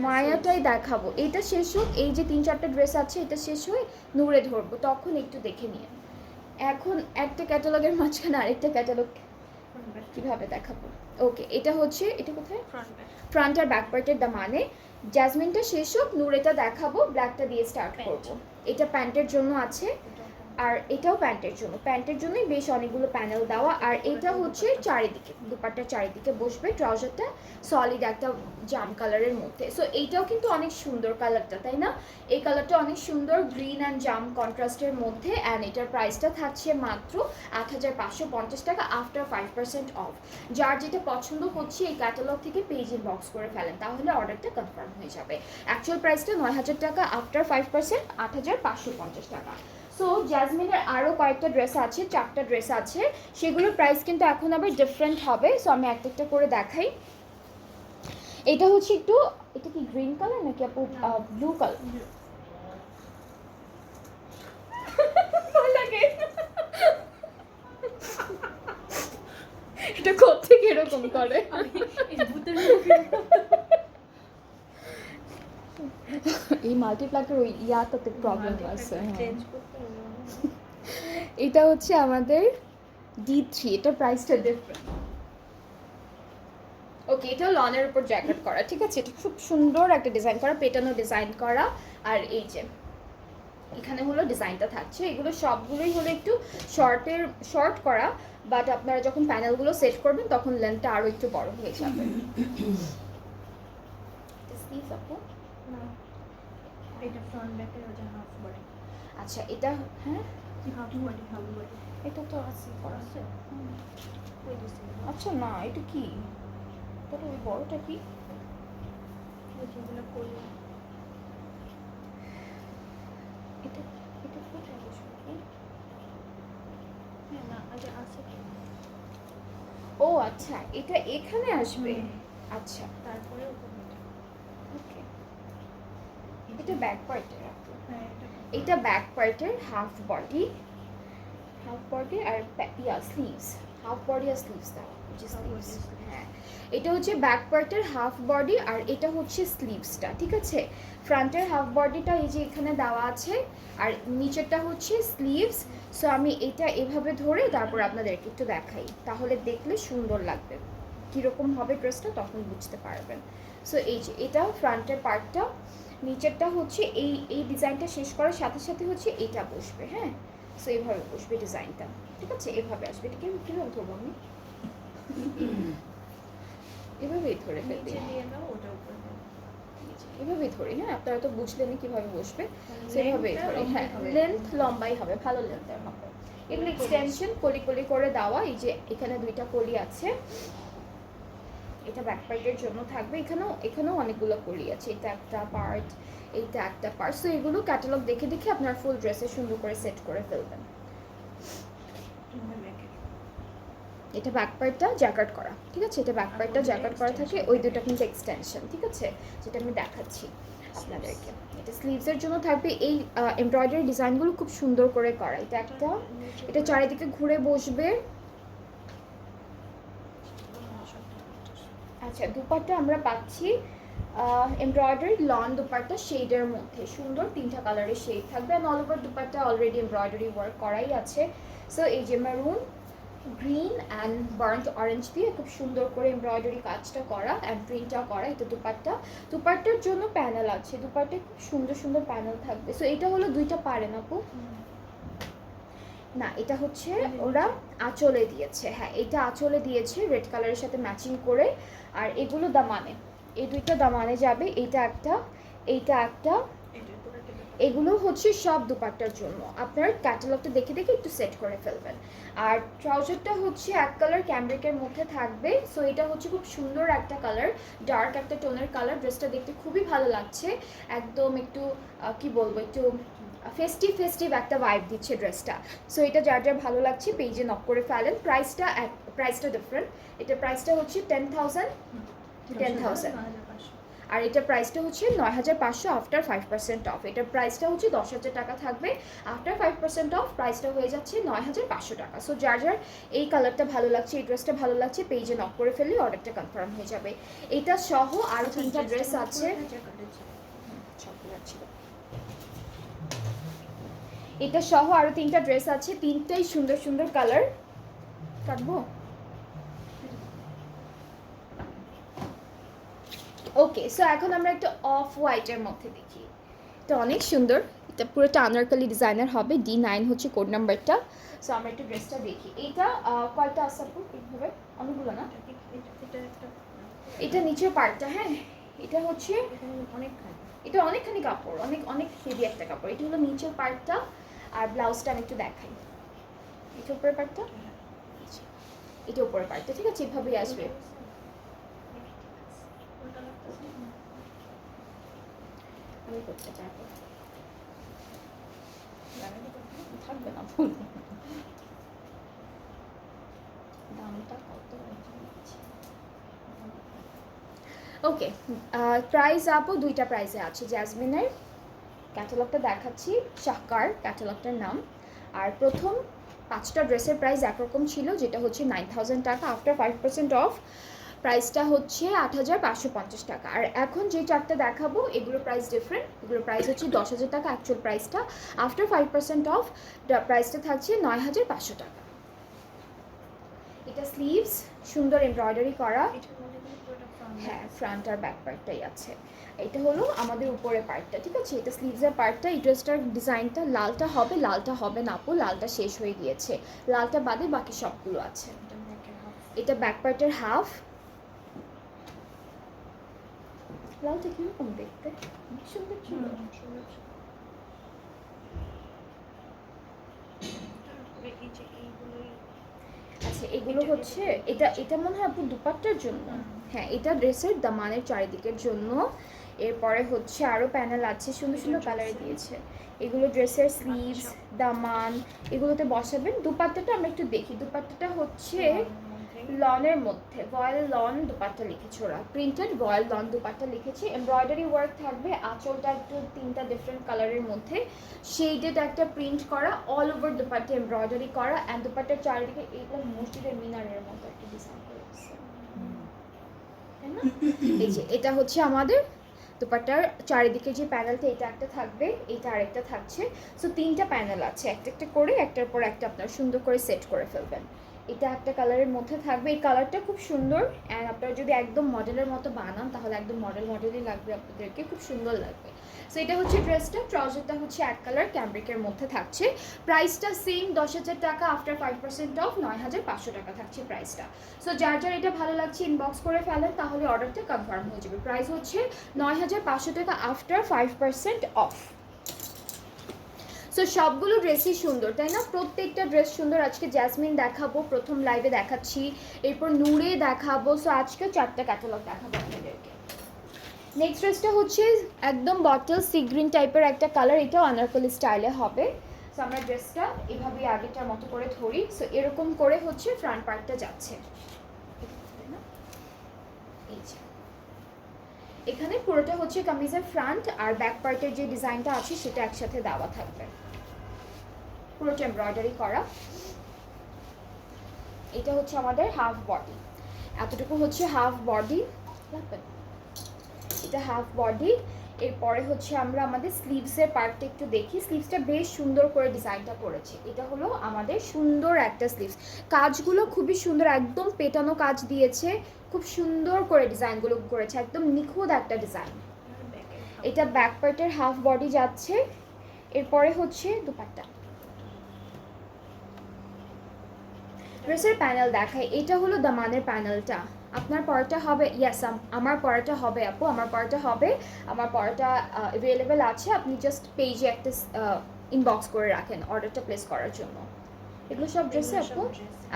মায়াটাই দেখাবো। এটা শেষ হোক, এই যে 3-4টা ড্রেস আছে এটা শেষ হয়ে নূরে ধরবো, তখন একটু দেখে নিয়ে। এখন একটা ক্যাটালগের মাঝখানে আরেকটা ক্যাটালগ কিভাবে দেখাবো? ওকে, এটা হচ্ছে, এটা কোথায়? ফ্রন্ট আর ব্যাক পার্টের মানে জ্যাসমিনটা শেষ হোক, নূরেটা দেখাবো, ব্ল্যাকটা দিয়ে স্টার্ট করব। এটা প্যান্টের জন্য আছে, আর এটাও প্যান্টের জন্যই বেশ অনেকগুলো প্যানেল দেওয়া। আর এটা হচ্ছে চারিদিকে, দুপাট্টার চারিদিকে বসবে, ট্রাউজারটা সলিড একটা জাম কালারের মধ্যে। সো এইটাও কিন্তু অনেক সুন্দর কালারটা, তাই না? এই কালারটা অনেক সুন্দর, গ্রিন অ্যান্ড জাম কন্ট্রাস্টের মধ্যে। অ্যান্ড এটার প্রাইসটা থাকছে মাত্র ৮৫৫০ টাকা আফটার 5% অফ। যার যেটা পছন্দ হচ্ছে এই ক্যাটালগ থেকে পেজ ইনবক্স করে ফেলেন, তাহলে অর্ডারটা কনফার্ম হয়ে যাবে। অ্যাকচুয়াল প্রাইসটা ৯,০০০ টাকা, আফটার 5% ৮৫৫০ টাকা। সো জ্যাসমিনের আরও কয়েকটা ড্রেস আছে, 4টা ড্রেস আছে, সেগুলোর প্রাইস কিন্তু এখন আবার ডিফারেন্ট হবে। সো আমি একটা একটা করে দেখাই। এটা হচ্ছে একটু, এটা কি গ্রিন কালার নাকি আপু ব্লু কালার? এটা কোত্থেকে এরকম করে? এই মাল্টিপ্লাকের ওই ইয়াটাতে প্রবলেম আছে। এটা হচ্ছে আমাদের D3, এটা প্রাইসটা ডিফারেন্ট। ওকে, এটা লনের উপর জ্যাকেট করা, ঠিক আছে। এটা খুব সুন্দর একটা ডিজাইন করা, পেটানো ডিজাইন করা। আর এই যে এখানে হলো ডিজাইনটা থাকছে, এগুলো সবগুলোই হলো একটু শর্ট করা, বাট আপনারা যখন প্যানেলগুলো সেট করবেন তখন লেন্থটা আরও একটু বড় হয়ে যাবে। আচ্ছা, এটা হ্যাঁ এটা তো আছে করা আছে। আচ্ছা না, এটা কি? তাহলে ওই বড়টা কি? এটা এটা কোথায় বসবে কি? ও আচ্ছা, এটা এখানে আসবে। আচ্ছা, তারপরে ওকে, এটা ব্যাক পার্টের। এটা ব্যাক পার্টের হাফ বডি আর স্লিভস, হাফ বডি আর স্লিভস দাও, হ্যাঁ। এটা হচ্ছে ব্যাক পার্টের হাফ বডি, আর এটা হচ্ছে স্লিভসটা, ঠিক আছে। ফ্রন্টের হাফ বডিটা এই যে এখানে দেওয়া আছে, আর নিচেরটা হচ্ছে স্লিভস। সো আমি এটা এভাবে ধরে তারপর আপনাদেরকে একটু দেখাই, তাহলে দেখলে সুন্দর লাগবে, কীরকম হবে ড্রেসটা তখন বুঝতে পারবেন। সো এই যে এটা ফ্রন্টের পার্টটা, নিচেরটা হচ্ছে এই ডিজাইনটা শেষ করার সাথে সাথে হচ্ছে এটা বসবে, হ্যাঁ। সো এইভাবে বসবে ডিজাইনটা, ঠিক আছে, এভাবে আসবে। এটা কীভাবে ধরবো আমি? এভাবেই ধরে ফেলবে, এভাবেই ধরি, হ্যাঁ। আপনারা তো বুঝলেনই কীভাবে বসবে, সেভাবেই ধরি, হ্যাঁ। লেন্থ লম্বাই হবে, ভালো লেন্থের হবে। এগুলো এক্সটেনশন কলি করে দেওয়া, এই যে এখানে 2টা কলি আছে, এটা ব্যাক পার্টের জন্য থাকবে। এখানেও অনেকগুলো কলি আছে, এটা একটা পার্ট, এইটা একটা পার্ট। সো এগুলো ক্যাটালগ দেখে আপনার ফুল ড্রেসে সুন্দর করে সেট করে ফেলবেন। এটা ব্যাক পার্টটা জ্যাকেট করা, ঠিক আছে। এটা ব্যাক পার্টটা জ্যাকেট করা থাকে, ওই দুটো কিন্তু এক্সটেনশন, ঠিক আছে, যেটা আমি দেখাচ্ছি আপনাদেরকে। এটা স্লিভসের জন্য থাকবে। এই এমব্রয়ডারি ডিজাইনগুলো খুব সুন্দর করে করা। এটা একটা, এটা চারিদিকে ঘুরে বসবে। আচ্ছা, দুপাট্টা আমরা পাচ্ছি এমব্রয়ডারি লন দুপাট্টা শেডের মধ্যে, সুন্দর 3টা কালারের শেড থাকবে। And all over dupatta already embroidery work করাই আছে। সো এই যে maroon, green and burnt orange দিয়ে খুব সুন্দর করে এমব্রয়ডারি কাজটা করা অ্যান্ড প্রিন্টটা করা। এটা দুপাট্টার জন্য প্যানেল আছে, দুপাট্টায় খুব সুন্দর সুন্দর প্যানেল থাকবে। সো এটা হলো দুইটা পারেন আপু না, এটা হচ্ছে ওরা আঁচলে দিয়েছে। হ্যাঁ, এটা আঁচলে দিয়েছে রেড কালারের সাথে ম্যাচিং করে। আর এগুলো দামানে, এই দুইটা দামানে যাবে। এইটা একটা, এইটা একটা। এগুলো হচ্ছে সব দুপাট্টার জন্য। আপনার ক্যাটালগটা দেখে দেখে একটু সেট করে ফেলবেন। আর ট্রাউজারটা হচ্ছে এক কালার ক্যামব্রিকের মধ্যে থাকবে। সো এটা হচ্ছে খুব সুন্দর একটা কালার, ডার্ক একটা টোনের কালার। ড্রেসটা দেখতে খুবই ভালো লাগছে, একদম একটু কি বলবো, একটু ফেস্টিভ একটা ভাইব দিচ্ছে ড্রেসটা। সো এটা যার যার ভালো লাগছে পেজে নক করে ফেলেন। প্রাইসটা ডিফারেন্ট। এটা প্রাইসটা হচ্ছে 10,000 আর এটা প্রাইসটা হচ্ছে 9,500 আফটার 5% অফ। এটার প্রাইসটা হচ্ছে 10,000 টাকা থাকবে, আফটার 5% অফ প্রাইসটা হয়ে যাচ্ছে 9,500 টাকা। সো যার যার এই কালারটা ভালো লাগছে, এই ড্রেসটা ভালো লাগছে পেজে নক করে ফেললে অর্ডারটা কনফার্ম হয়ে যাবে। এটা সহ আরও 3টা ড্রেস আছে। এটা সহ আরও 3টা ড্রেস আছে, 3টাই সুন্দর সুন্দর কালার। কাটবো? ওকে, সো এখন আমরা একটা অফ হোয়াইটের মধ্যে দেখি। এটা অনেক সুন্দর, এটা পুরোটা আনারকলি ডিজাইনার হবে। D9 হচ্ছে কোড নাম্বারটা। সো আমরা একটু ড্রেসটা দেখি। এটা কয়টা আছে আপু? এইভাবে অনেকগুলো না? এটা নিচের পার্টটা। হ্যাঁ, এটা হচ্ছে এটা অনেকখানি কাপড়, অনেক অনেক হেভি একটা কাপড়। এটা হলো নিচের পার্টটা। আর ব্লাউজটা আমি একটু দেখাই। এটা উপরের পার্টটা, এটা উপরের পার্টটা। ঠিক আছে, এভাবেই আসবে। আমি করতে চাইবো থাকবে না ফুল দামটা কত? ওকে, প্রাইস আপু দুইটা প্রাইসে আছে। জ্যাসমিনের ক্যাটালগটা দেখাচ্ছি, শাহকার ক্যাটালগটার নাম। আর প্রথম 5টা ড্রেসের প্রাইস একরকম ছিল, যেটা হচ্ছে 9,000 টাকা। আফটার 5% অফ প্রাইসটা হচ্ছে 8,550 টাকা। আর এখন যে 4টা দেখাবো এগুলোর প্রাইস ডিফারেন্ট। এগুলোর প্রাইস হচ্ছে 10,000 টাকা অ্যাকচুয়াল প্রাইসটা। আফটার 5% অফ প্রাইসটা থাকছে 9,500 টাকা। এটা স্লিভস সুন্দর এমব্রয়ডারি করা। হ্যাঁ, ফ্রন্ট আর ব্যাক পার্টটাই আছে। এটা হলো আমাদের উপরে পার্টটা। ঠিক আছে, এটা স্লিভসের পার্টটা। এই ড্রেসটার ডিজাইনটা লালটা হবে না আপু, লালটা শেষ হয়ে গিয়েছে। লালটা বাদে বাকি সবগুলো আছে। এটা ব্যাক পার্টের হাফ। লালটা কিরকম দেখতে? সুন্দর ছিল। আচ্ছা, এগুলো হচ্ছে এটা মনে হয় আপু দুপাট্টার জন্য। হ্যাঁ, এটা ড্রেসের দামানের চারিদিকের জন্য। এরপরে হচ্ছে আরও প্যানেল আছে, সুন্দর সুন্দর কালারে দিয়েছে। এগুলো ড্রেসের স্লিভস, দামান, এগুলোতে বসাবেন। দুপাট্টাটা আমরা একটু দেখি। দুপাট্টাটা হচ্ছে লনের মধ্যে, রয়্যাল লন দুপাট্টা লিখেছে ওরা, প্রিন্টেড রয়্যাল লন দুপাট্টা লিখেছে। এমব্রয়ডারি ওয়ার্ক থাকবে। আঁচলটা একটু 3টা ডিফারেন্ট কালারের মধ্যে শেডেড একটা প্রিন্ট করা, অল ওভার দুপাট্টা এমব্রয়ডারি করা। অ্যান্ড দুপাট্টার চারিদিকে এইগুলো মসজিদের মিনারের মতো একটা ডিজাইন করে দিচ্ছে, তাই না? এই যে এটা হচ্ছে আমাদের দুপাট্টার চারিদিকে যে প্যানেলটা, এটা একটা থাকবে, এটা আরেকটা থাকছে। সো 3টা প্যানেল আছে, একটা একটা করে একটার পর একটা আপনারা সুন্দর করে সেট করে ফেলবেন। এটা একটা কালারের মধ্যে থাকবে। এই কালারটা খুব সুন্দর। অ্যান্ড আপনারা যদি একদম মডেলের মতো বানান তাহলে একদম মডেলই লাগবে আপনাদেরকে, খুব সুন্দর লাগবে। সো এটা হচ্ছে ড্রেসটা। ট্রাউজারটা হচ্ছে এক কালার ক্যামব্রিকের মধ্যে থাকছে। প্রাইসটা সেম 10,000 টাকা। আফটার 5% অফ 9,500 টাকা থাকছে প্রাইসটা। সো যার যার এটা ভালো লাগছে ইনবক্স করে ফেলেন, তাহলে অর্ডারটা কনফার্ম হয়ে যাবে। প্রাইস হচ্ছে 9,500 টাকা আফটার 5% অফ। সো সবগুলো ড্রেসই সুন্দর, তাই না? প্রত্যেকটা ড্রেস সুন্দর। আজকে জ্যাসমিন দেখাবো, প্রথম লাইভে দেখাচ্ছি, এরপর নূরে দেখাবো। সো আজকে 4টা ক্যাটালগ দেখাবো আপনাদেরকে। নেক্সট ড্রেসটা হচ্ছে একদম বটল সি গ্রিন টাইপের একটা কালার, এটাও আনারকলি স্টাইলে হবে। সো আমরা ড্রেসটা এভাবেই আগেরটার মতো করে ধরি। সো এরকম করে হচ্ছে ফ্রন্ট পার্টটা যাচ্ছে, এই যে এখানে পুরোটা হচ্ছে কামিজের ফ্রন্ট, আর ব্যাক পার্টের যে ডিজাইনটা আছে সেটা একসাথে দেওয়া থাকবে, পুরোটা এমব্রয়ডারি করা। এটা হচ্ছে আমাদের হাফ বডি, এতটুকু হচ্ছে হাফ বডি, এটা হাফ বডি। এরপরে হচ্ছে আমরা আমাদের স্লিভসের পার্টটা একটু দেখি। স্লিভসটা বেশ সুন্দর করে ডিজাইনটা করেছে। এটা হলো আমাদের সুন্দর একটা স্লিভস, কাজগুলো খুবই সুন্দর, একদম পেটানো কাজ দিয়েছে, খুব সুন্দর করে ডিজাইনগুলো করেছে, একদম নিখুঁত একটা ডিজাইন। এটা ব্যাক পার্টের হাফ বডি যাচ্ছে। এরপরে হচ্ছে দুপাট্টা, ড্রেসের প্যানেল দেখায়। এটা হলো দামানের প্যানেলটা। আপনার পরাটা হবে, ইয়েস আমার পরাটা হবে আপু, আমার পরাটা হবে, আমার পরাটা অ্যাভেলেবেল আছে। আপনি জাস্ট পেজে একটা ইনবক্স করে রাখেন অর্ডারটা প্লেস করার জন্য। এগুলো সব ড্রেসে আপু?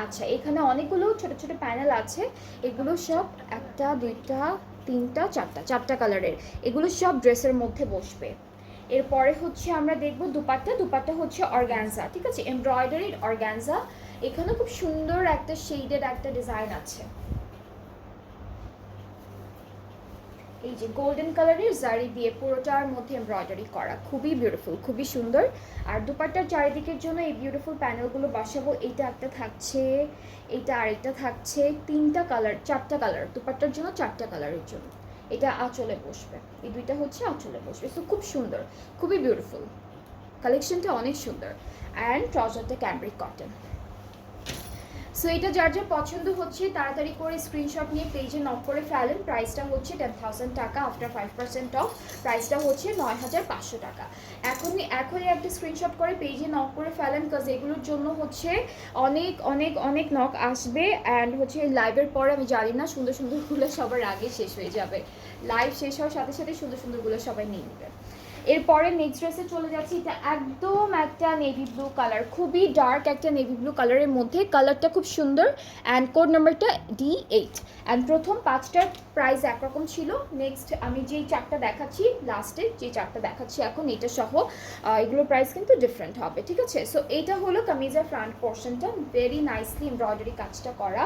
আচ্ছা, এখানে অনেকগুলো ছোট ছোট প্যানেল আছে। এগুলো সব একটা দুইটা তিনটা চারটা কালারের। এগুলো সব ড্রেসের মধ্যে বসবে। এরপরে হচ্ছে আমরা দেখব দুপাট্টা। দুপাট্টা হচ্ছে অর্গানজা, ঠিক আছে, এমব্রয়ডারির অর্গানজা। এখানে খুব সুন্দর একটা শেডেড একটা ডিজাইন আছে। এই যে গোল্ডেন কালারের জারি দিয়ে পুরোটার মধ্যে এমব্রয়ডারি করা, খুবই বিউটিফুল, খুবই সুন্দর। আর দুপাট্টার চারিদিকের জন্য এই বিউটিফুল প্যানেলগুলো বসাবো। এইটা একটা থাকছে, এইটা আরেকটা থাকছে, তিনটা কালার, চারটা কালার, দুপাট্টার জন্য চারটা কালারের জন্য। এটা আঁচলে বসবে, এই দুইটা হচ্ছে আঁচলে বসবে। সো খুব সুন্দর, খুবই বিউটিফুল, কালেকশনটা অনেক সুন্দর। অ্যান্ড ট্রাউজারটা ক্যামব্রিক কটন। সো এটা যার যার পছন্দ হচ্ছে তাড়াতাড়ি করে স্ক্রিনশট নিয়ে পেজে নক করে ফেলেন। প্রাইসটা হচ্ছে 10,000 টাকা, আফটার 5% অফ প্রাইসটা হচ্ছে 9,500 টাকা। এখনই একটা স্ক্রিনশট করে পেজে নক করে ফেলেন, বিকজ এগুলোর জন্য হচ্ছে অনেক অনেক অনেক নক আসবে। অ্যান্ড হচ্ছে লাইভের পরে আমি জানি না, সুন্দর সুন্দরগুলো সবার আগে শেষ হয়ে যাবে, লাইভ শেষ হওয়ার সাথে সাথে সুন্দর সুন্দরগুলো সবাই নিয়ে নেবে। এরপরে নেক্সট ড্রেসে চলে যাচ্ছি। এটা একদম একটা নেভি ব্লু কালার, খুবই ডার্ক একটা নেভি ব্লু কালারের মধ্যে, কালারটা খুব সুন্দর। অ্যান্ড কোড নাম্বারটা D8। অ্যান্ড প্রথম 5টার প্রাইস একরকম ছিল। নেক্সট আমি যেই চারটা দেখাচ্ছি, লাস্টে যে চারটা দেখাচ্ছি এখন, এটা সহ এগুলোর প্রাইস কিন্তু ডিফারেন্ট হবে, ঠিক আছে। সো এইটা হলো কামিজের ফ্রন্ট পোর্শনটা, ভেরি নাইসলি এমব্রয়ডারি কাজটা করা।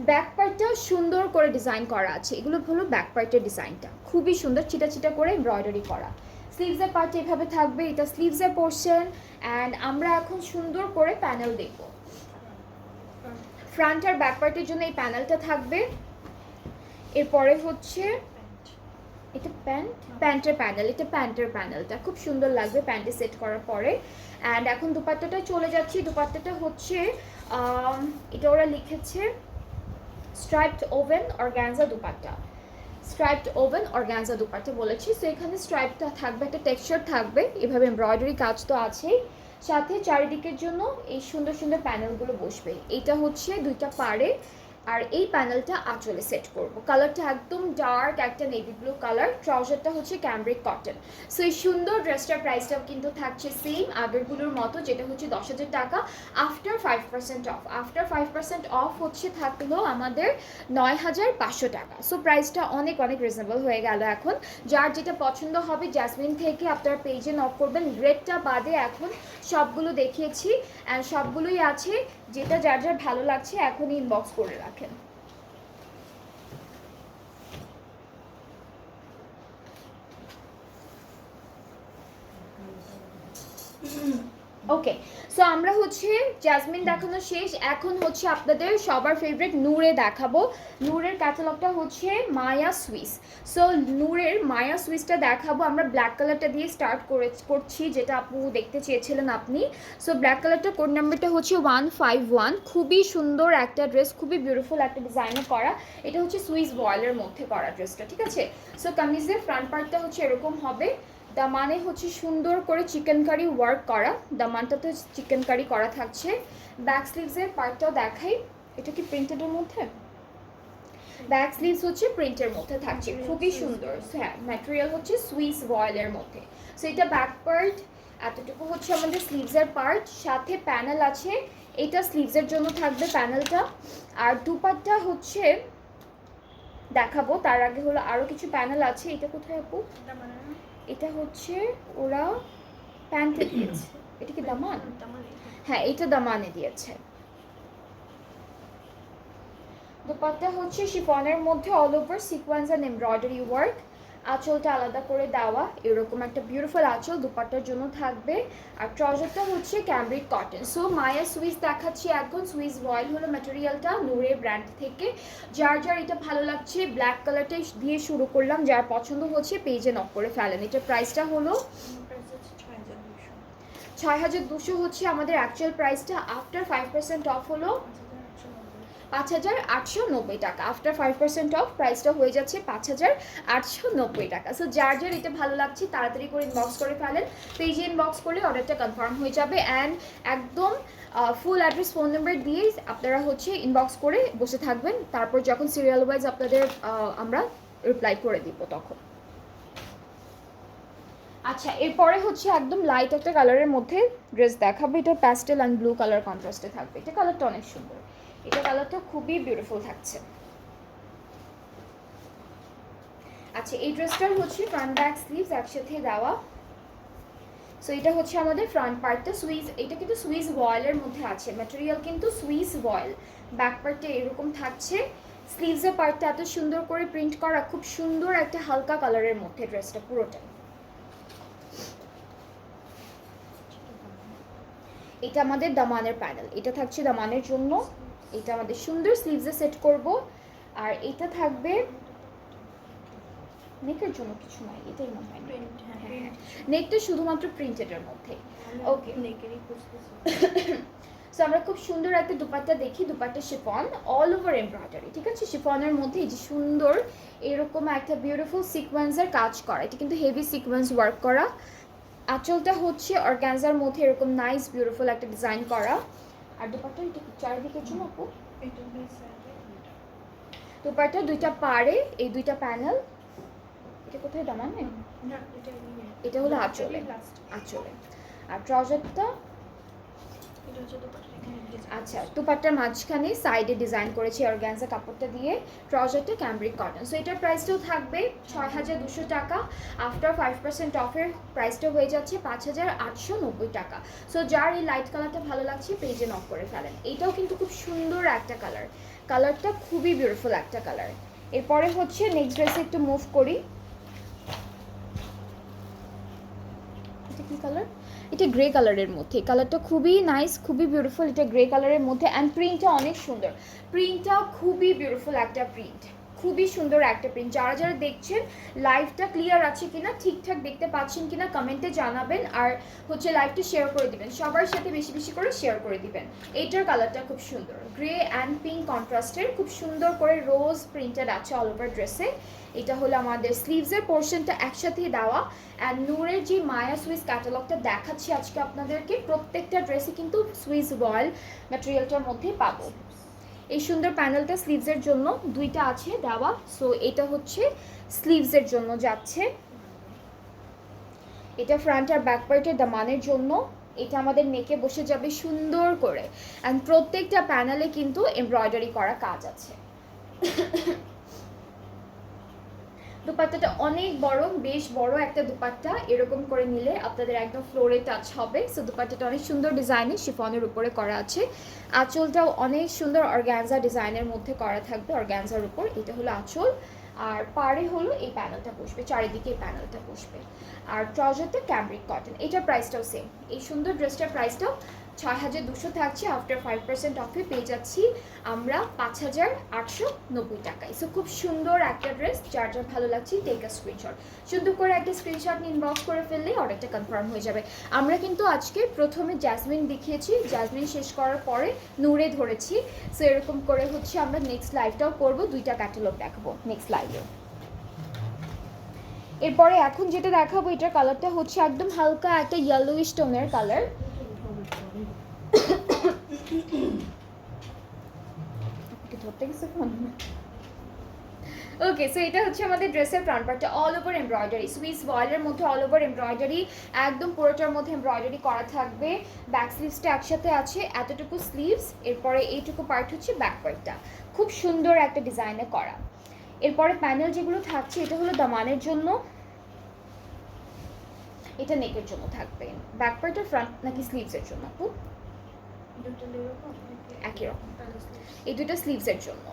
ব্যাক পার্টটা সুন্দর করে ডিজাইন করা আছে। এগুলো হলো ব্যাক পার্টের ডিজাইনটা, খুবই সুন্দর, চিটা চিটা করে এমব্রয়ডারি করা। স্লিভসের পার্ট এভাবে থাকবে, এটা স্লিভসের পোর্শন। অ্যান্ড আমরা এখন সুন্দর করে প্যানেল দেখব। ফ্রন্ট আর ব্যাক পার্টের জন্য এই প্যানেলটা থাকবে। এরপরে হচ্ছে এটা প্যান্টের প্যানেল, এটা প্যান্টের প্যানেলটা খুব সুন্দর লাগবে প্যান্টে সেট করার পরে। অ্যান্ড এখন দুপাট্টাটা চলে যাচ্ছি। দুপাট্টাটা হচ্ছে এটা ওরা লিখেছে striped oven organza dupatta, striped oven organza dupatta বলেছি। সো এখানে স্ট্রাইপটা থাকবে, একটা টেক্সচার থাকবে, এভাবে এমব্রয়ডারি কাজ তো আছেই, সাথে চারিদিকের জন্য এই সুন্দর সুন্দর প্যানেলগুলো বসবে। এইটা হচ্ছে দুইটা পাড়ে, আর এই প্যানেলটা আঁচলে সেট করব। কালারটা একদম ডার্ক একটা নেভি ব্লু কালার। ট্রাউজারটা হচ্ছে ক্যামব্রিক কটন। সো এই সুন্দর ড্রেসটার প্রাইসটাও কিন্তু থাকছে সেম আগেরগুলোর মতো, যেটা হচ্ছে 10,000 টাকা আফটার 5% অফ। আফটার 5% অফ হচ্ছে থাকলো আমাদের 9,500 টাকা। সো প্রাইসটা অনেক অনেক রিজনেবল হয়ে গেল। এখন যার যেটা পছন্দ হবে জ্যাসমিন থেকে আপনারা পেজে নক করবেন। রেডটা বাদে এখন সবগুলো দেখিয়েছি, অ্যান্ড সবগুলোই আছে, যেটা যার যার ভালো লাগছে এখনই ইনবক্স করে রাখেন। ওকে, সো আমরা হচ্ছে জ্যাসমিন দেখানো শেষ। এখন হচ্ছে আপনাদের সবার ফেভারিট নূরে দেখাবো। নূরের ক্যাটালগটা হচ্ছে মায়া সুইস। সো নূরের মায়া সুইসটা দেখাবো। আমরা ব্ল্যাক কালারটা দিয়ে স্টার্ট করছি, যেটা আপু দেখতে চেয়েছিলেন আপনি। সো ব্ল্যাক কালারটা কোড নাম্বারটা হচ্ছে 151। খুবই সুন্দর একটা ড্রেস, খুবই বিউটিফুল একটা ডিজাইনে করা। এটা হচ্ছে সুইস বয়েলের মধ্যে করা ড্রেসটা, ঠিক আছে। সো কামিজের ফ্রন্ট পার্টটা হচ্ছে এরকম হবে। দামানে হচ্ছে সুন্দর করে চিকেন কারি ওয়ার্ক করা, দামানটাতে চিকেন কারি করা থাকছে। ব্যাক স্লিভসের পার্টটাও দেখাই। এটা কি প্রিন্টেডের মধ্যে? ব্যাক স্লিভস হচ্ছে প্রিন্টের মধ্যে থাকছে, খুবই সুন্দর। হ্যাঁ, ম্যাটেরিয়াল হচ্ছে সুইস ভয়েলের মধ্যে। সো এটা ব্যাক পার্ট, এতটুকু হচ্ছে আমাদের স্লিভসের পার্ট, সাথে প্যানেল আছে। এটা স্লিভসের জন্য থাকবে প্যানেলটা। আর দুপাট্টা হচ্ছে দেখাবো, তার আগে হলো আরও কিছু প্যানেল আছে। এটা কোথায় আপু? এটা হচ্ছে ওরা প্যান্টে দিয়েছে। এটা কি দামান? হ্যাঁ, এটা দামানে দিয়েছে। দুপাট্টা হচ্ছে শিফনের মধ্যে all over sequence and embroidery work. আঁচলটা আলাদা করে দেওয়া, এরকম একটা বিউটিফুল আঁচল দুপাট্টার জন্য থাকবে। আর ট্রাউজারটা হচ্ছে ক্যামব্রিক কটন। সো মায়া সুইস দেখাচ্ছি এখন। সুইস ভয়েল হলো ম্যাটেরিয়ালটা, নূরের ব্র্যান্ড থেকে। যার যার এটা ভালো লাগছে ব্ল্যাক কালারটা দিয়ে শুরু করলাম, যার পছন্দ হচ্ছে পেজে নক করে ফেলেন। এটার প্রাইসটা হলো ৬,২০০ হচ্ছে আমাদের অ্যাকচুয়াল প্রাইসটা। আফটার 5% অফ হলো ৫,৮৯০ টাকা। আফটার 5% অফ প্রাইসটা হয়ে যাচ্ছে ৫,৮৯০ টাকা। সো যার যার এটা ভালো লাগছে তাড়াতাড়ি করে ইনবক্স করে ফেলেন। পেজে ইনবক্স করলে অর্ডারটা কনফার্ম হয়ে যাবে। অ্যান্ড একদম ফুল অ্যাড্রেস ফোন নাম্বার দিয়ে আপনারা হচ্ছে ইনবক্স করে বসে থাকবেন, তারপর যখন সিরিয়াল ওয়াইজ আপনাদের আমরা রিপ্লাই করে দিব তখন। আচ্ছা, এরপরে হচ্ছে একদম লাইট একটা কালারের মধ্যে ড্রেস দেখাবো। এটা প্যাস্টেল অ্যান্ড ব্লু কালার কন্ট্রাস্টে থাকবে। এটা কালারটা অনেক সুন্দর, এটা কালারটা খুবই বিউটিফুল থাকছে। আচ্ছা, এই ড্রেসটার হচ্ছে ফ্রন্ট ব্যাক স্লিভস একসাথে দেওয়া। সো এটা হচ্ছে আমাদের ফ্রন্ট পার্টটা সুইস, এটা কিন্তু সুইস ভয়েলের মধ্যে আছে, ম্যাটেরিয়াল কিন্তু সুইস ভয়েল। ব্যাক পার্টটা এরকম থাকছে, স্লিভসের পার্টটা এত সুন্দর করে প্রিন্ট করা, খুব সুন্দর একটা হালকা কালারের মধ্যে ড্রেসটা পুরোটা। এটা আমাদের দামানের প্যানেল, এটা থাকছে দামানের জন্য। এটা আমাদের সুন্দর স্লিভসে সেট করব। আর এটা থাকবে নেকের জন্য, কিছু নাই, এটাই মনে হয় নেকটা শুধুমাত্র প্রিন্টেডের মধ্যে। ওকে, সো আমরা খুব সুন্দর একটা দুপাট্টা দেখি। Dupatta chiffon, all over embroidery, ঠিক আছে। শিফনের মধ্যে এই যে সুন্দর এরকম একটা বিউটিফুল সিকোয়েন্সের কাজ করা, এটা কিন্তু হেভি সিকোয়েন্স ওয়ার্ক করা। আঁচলটা হচ্ছে অর্গানজার মধ্যে এরকম নাইস বিউটিফুল একটা ডিজাইন করা। আর দুপাট্টা এটা চারিদিকের জন্য আপু, দুপাট্টা দুইটা পাড়ে এই দুইটা প্যানেল। এটা কোথায় দামানে? এটা হলো আঁচলে, আঁচলে। আর ট্রাউজারটা আচ্ছা, দুপাট্টার মাঝখানে সাইডে ডিজাইন করেছি অর্গানজা কাপড়টা দিয়ে। ট্রাউজারটা ক্যামব্রিক কটন। সো এটার প্রাইসটাও থাকবে ৬,২০০ টাকা। আফটার 5% অফের প্রাইসটা হয়ে যাচ্ছে ৫,৮৯০ টাকা। সো যার এই লাইট কালারটা ভালো লাগছে পেজে নক করে ফেলেন। এটাও কিন্তু খুব সুন্দর একটা কালার, কালারটা খুবই বিউটিফুল একটা কালার। এরপরে হচ্ছে নেক্সট ড্রেসে একটু মুভ করি। এটা কি কালার? এটা গ্রে কালারের মধ্যে, কালারটা খুবই নাইস, খুবই বিউটিফুল। এটা গ্রে কালারের মধ্যে অ্যান্ড প্রিন্টটা অনেক সুন্দর, প্রিন্টটা খুবই বিউটিফুল একটা প্রিন্ট, খুবই সুন্দর একটা প্রিন্ট। যারা যারা দেখছেন লাইভটা ক্লিয়ার আছে কিনা, ঠিকঠাক দেখতে পাচ্ছেন কিনা কমেন্টে জানাবেন। আর হচ্ছে লাইভটা শেয়ার করে দিবেন, সবার সাথে বেশি বেশি করে শেয়ার করে দিবেন। এইটার কালারটা খুব সুন্দর, গ্রে অ্যান্ড পিঙ্ক কন্ট্রাস্টের, খুব সুন্দর করে রোজ প্রিন্টেড আছে অল ওভার ড্রেসে। এটা হলো আমাদের স্লিভসের পোর্শনটা একসাথেই দেওয়া। অ্যান্ড নূরের যে মায়া সুইস ক্যাটালগটা দেখাচ্ছি আজকে আপনাদেরকে, প্রত্যেকটা ড্রেসে কিন্তু সুইস ভয়েল ম্যাটেরিয়ালটার মধ্যেই পাবো। এই সুন্দর প্যানেলটা স্লিভসের জন্য দুইটা আছে দেওয়া। সো এটা হচ্ছে স্লিভসের জন্য যাচ্ছে, এটা ফ্রন্ট আর ব্যাক পার্টের দামানের জন্য। এটা আমাদের নেকে বসে যাবে সুন্দর করে। অ্যান্ড প্রত্যেকটা প্যানেলে কিন্তু এমব্রয়ডারি করা কাজ আছে। দুপাট্টাটা অনেক বড়, বেশ বড় একটা দুপাট্টা। এরকম করে নিলে আপনাদের একদম ফ্লোরে টাচ হবে। সো দুপাট্টাটা অনেক সুন্দর ডিজাইনে শিফনের উপরে করা আছে। আঁচলটাও অনেক সুন্দর অর্গানজা ডিজাইনের মধ্যে করা থাকবে, অর্গানজার উপর। এটা হলো আঁচল। আর পাড়ে হলো এই প্যানেলটা বসবে, চারিদিকে এই প্যানেলটা বসবে। আর ট্রাউজারটা ক্যামব্রিক কটন। এটার প্রাইসটাও সেম, এই সুন্দর ড্রেসটার প্রাইসটাও ৬,২০০ থাকছে। আফটার 5% অফে পেয়ে যাচ্ছি আমরা ৫,৮৯০ টাকায়। সো খুব সুন্দর একটা ড্রেস, যার যার ভালো লাগছে টেক আ স্ক্রিনশট। সুন্দর করে একটা স্ক্রিনশট নিয়ে ইনবক্স করে ফেললেই অর্ডারটা কনফার্ম হয়ে যাবে। আমরা কিন্তু আজকে প্রথমে জ্যাসমিন দেখিয়েছি, জ্যাসমিন শেষ করার পরে নূরে ধরেছি। সো এরকম করে হচ্ছে আমরা নেক্সট লাইভটাও করবো, দুইটা ক্যাটালগ দেখাবো নেক্সট লাইভে। এরপরে এখন যেটা দেখাবো, এটার কালারটা হচ্ছে একদম হালকা একটা ইয়েলোইশ টোনের কালার। ধরতে গেছে ফোন। ওকে, সো এটা হচ্ছে আমাদের ড্রেসের ফ্রন্ট পার্টটা, অল ওভার এমব্রয়ডারি, সুইস ভয়েলের মধ্যে অল ওভার এমব্রয়ডারি, একদম পুরোটার মধ্যে এমব্রয়ডারি করা থাকবে। ব্যাক স্লিভসটা একসাথে আছে, এতটুকু স্লিভস। এরপরে এইটুকু পার্ট হচ্ছে ব্যাক পার্টটা, খুব সুন্দর একটা ডিজাইনে করা। এরপরে প্যানেল যেগুলো থাকছে, এটা হলো দামানের জন্য, এটা নেকের জন্য থাকবে। ব্যাক পার্ট আর ফ্রন্ট নাকি স্লিভসের জন্য আপু? একই রকম, এই দুটো স্লিভসের জন্য।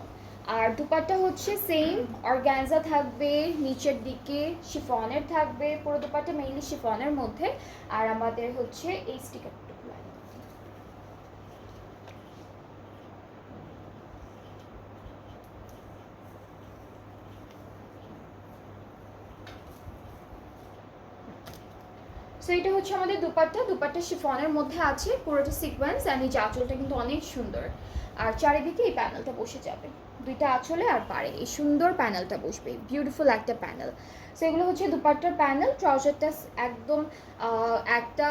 আর দুপাট্টা হচ্ছে সেম অর্গানজা থাকবে, নিচের দিকে শিফনের থাকবে, পুরো দুপাট্টা মেইনলি শিফনের মধ্যে। আর আমাদের হচ্ছে এই স্টিকার, সো এটা হচ্ছে আমাদের দুপাট্টা শিফনের মধ্যে আছে, পুরোটা সিকোয়েন্স। আর এই আঁচলটা কিন্তু অনেক সুন্দর, আর চারিদিকে এই প্যানেলটা বসে যাবে, দুইটা আঁচলে আর পাড়ে এই সুন্দর প্যানেলটা বসবে, বিউটিফুল একটা প্যানেল। সো এগুলো হচ্ছে দুপাট্টার প্যানেল। ট্রাউজারটা একদম একটা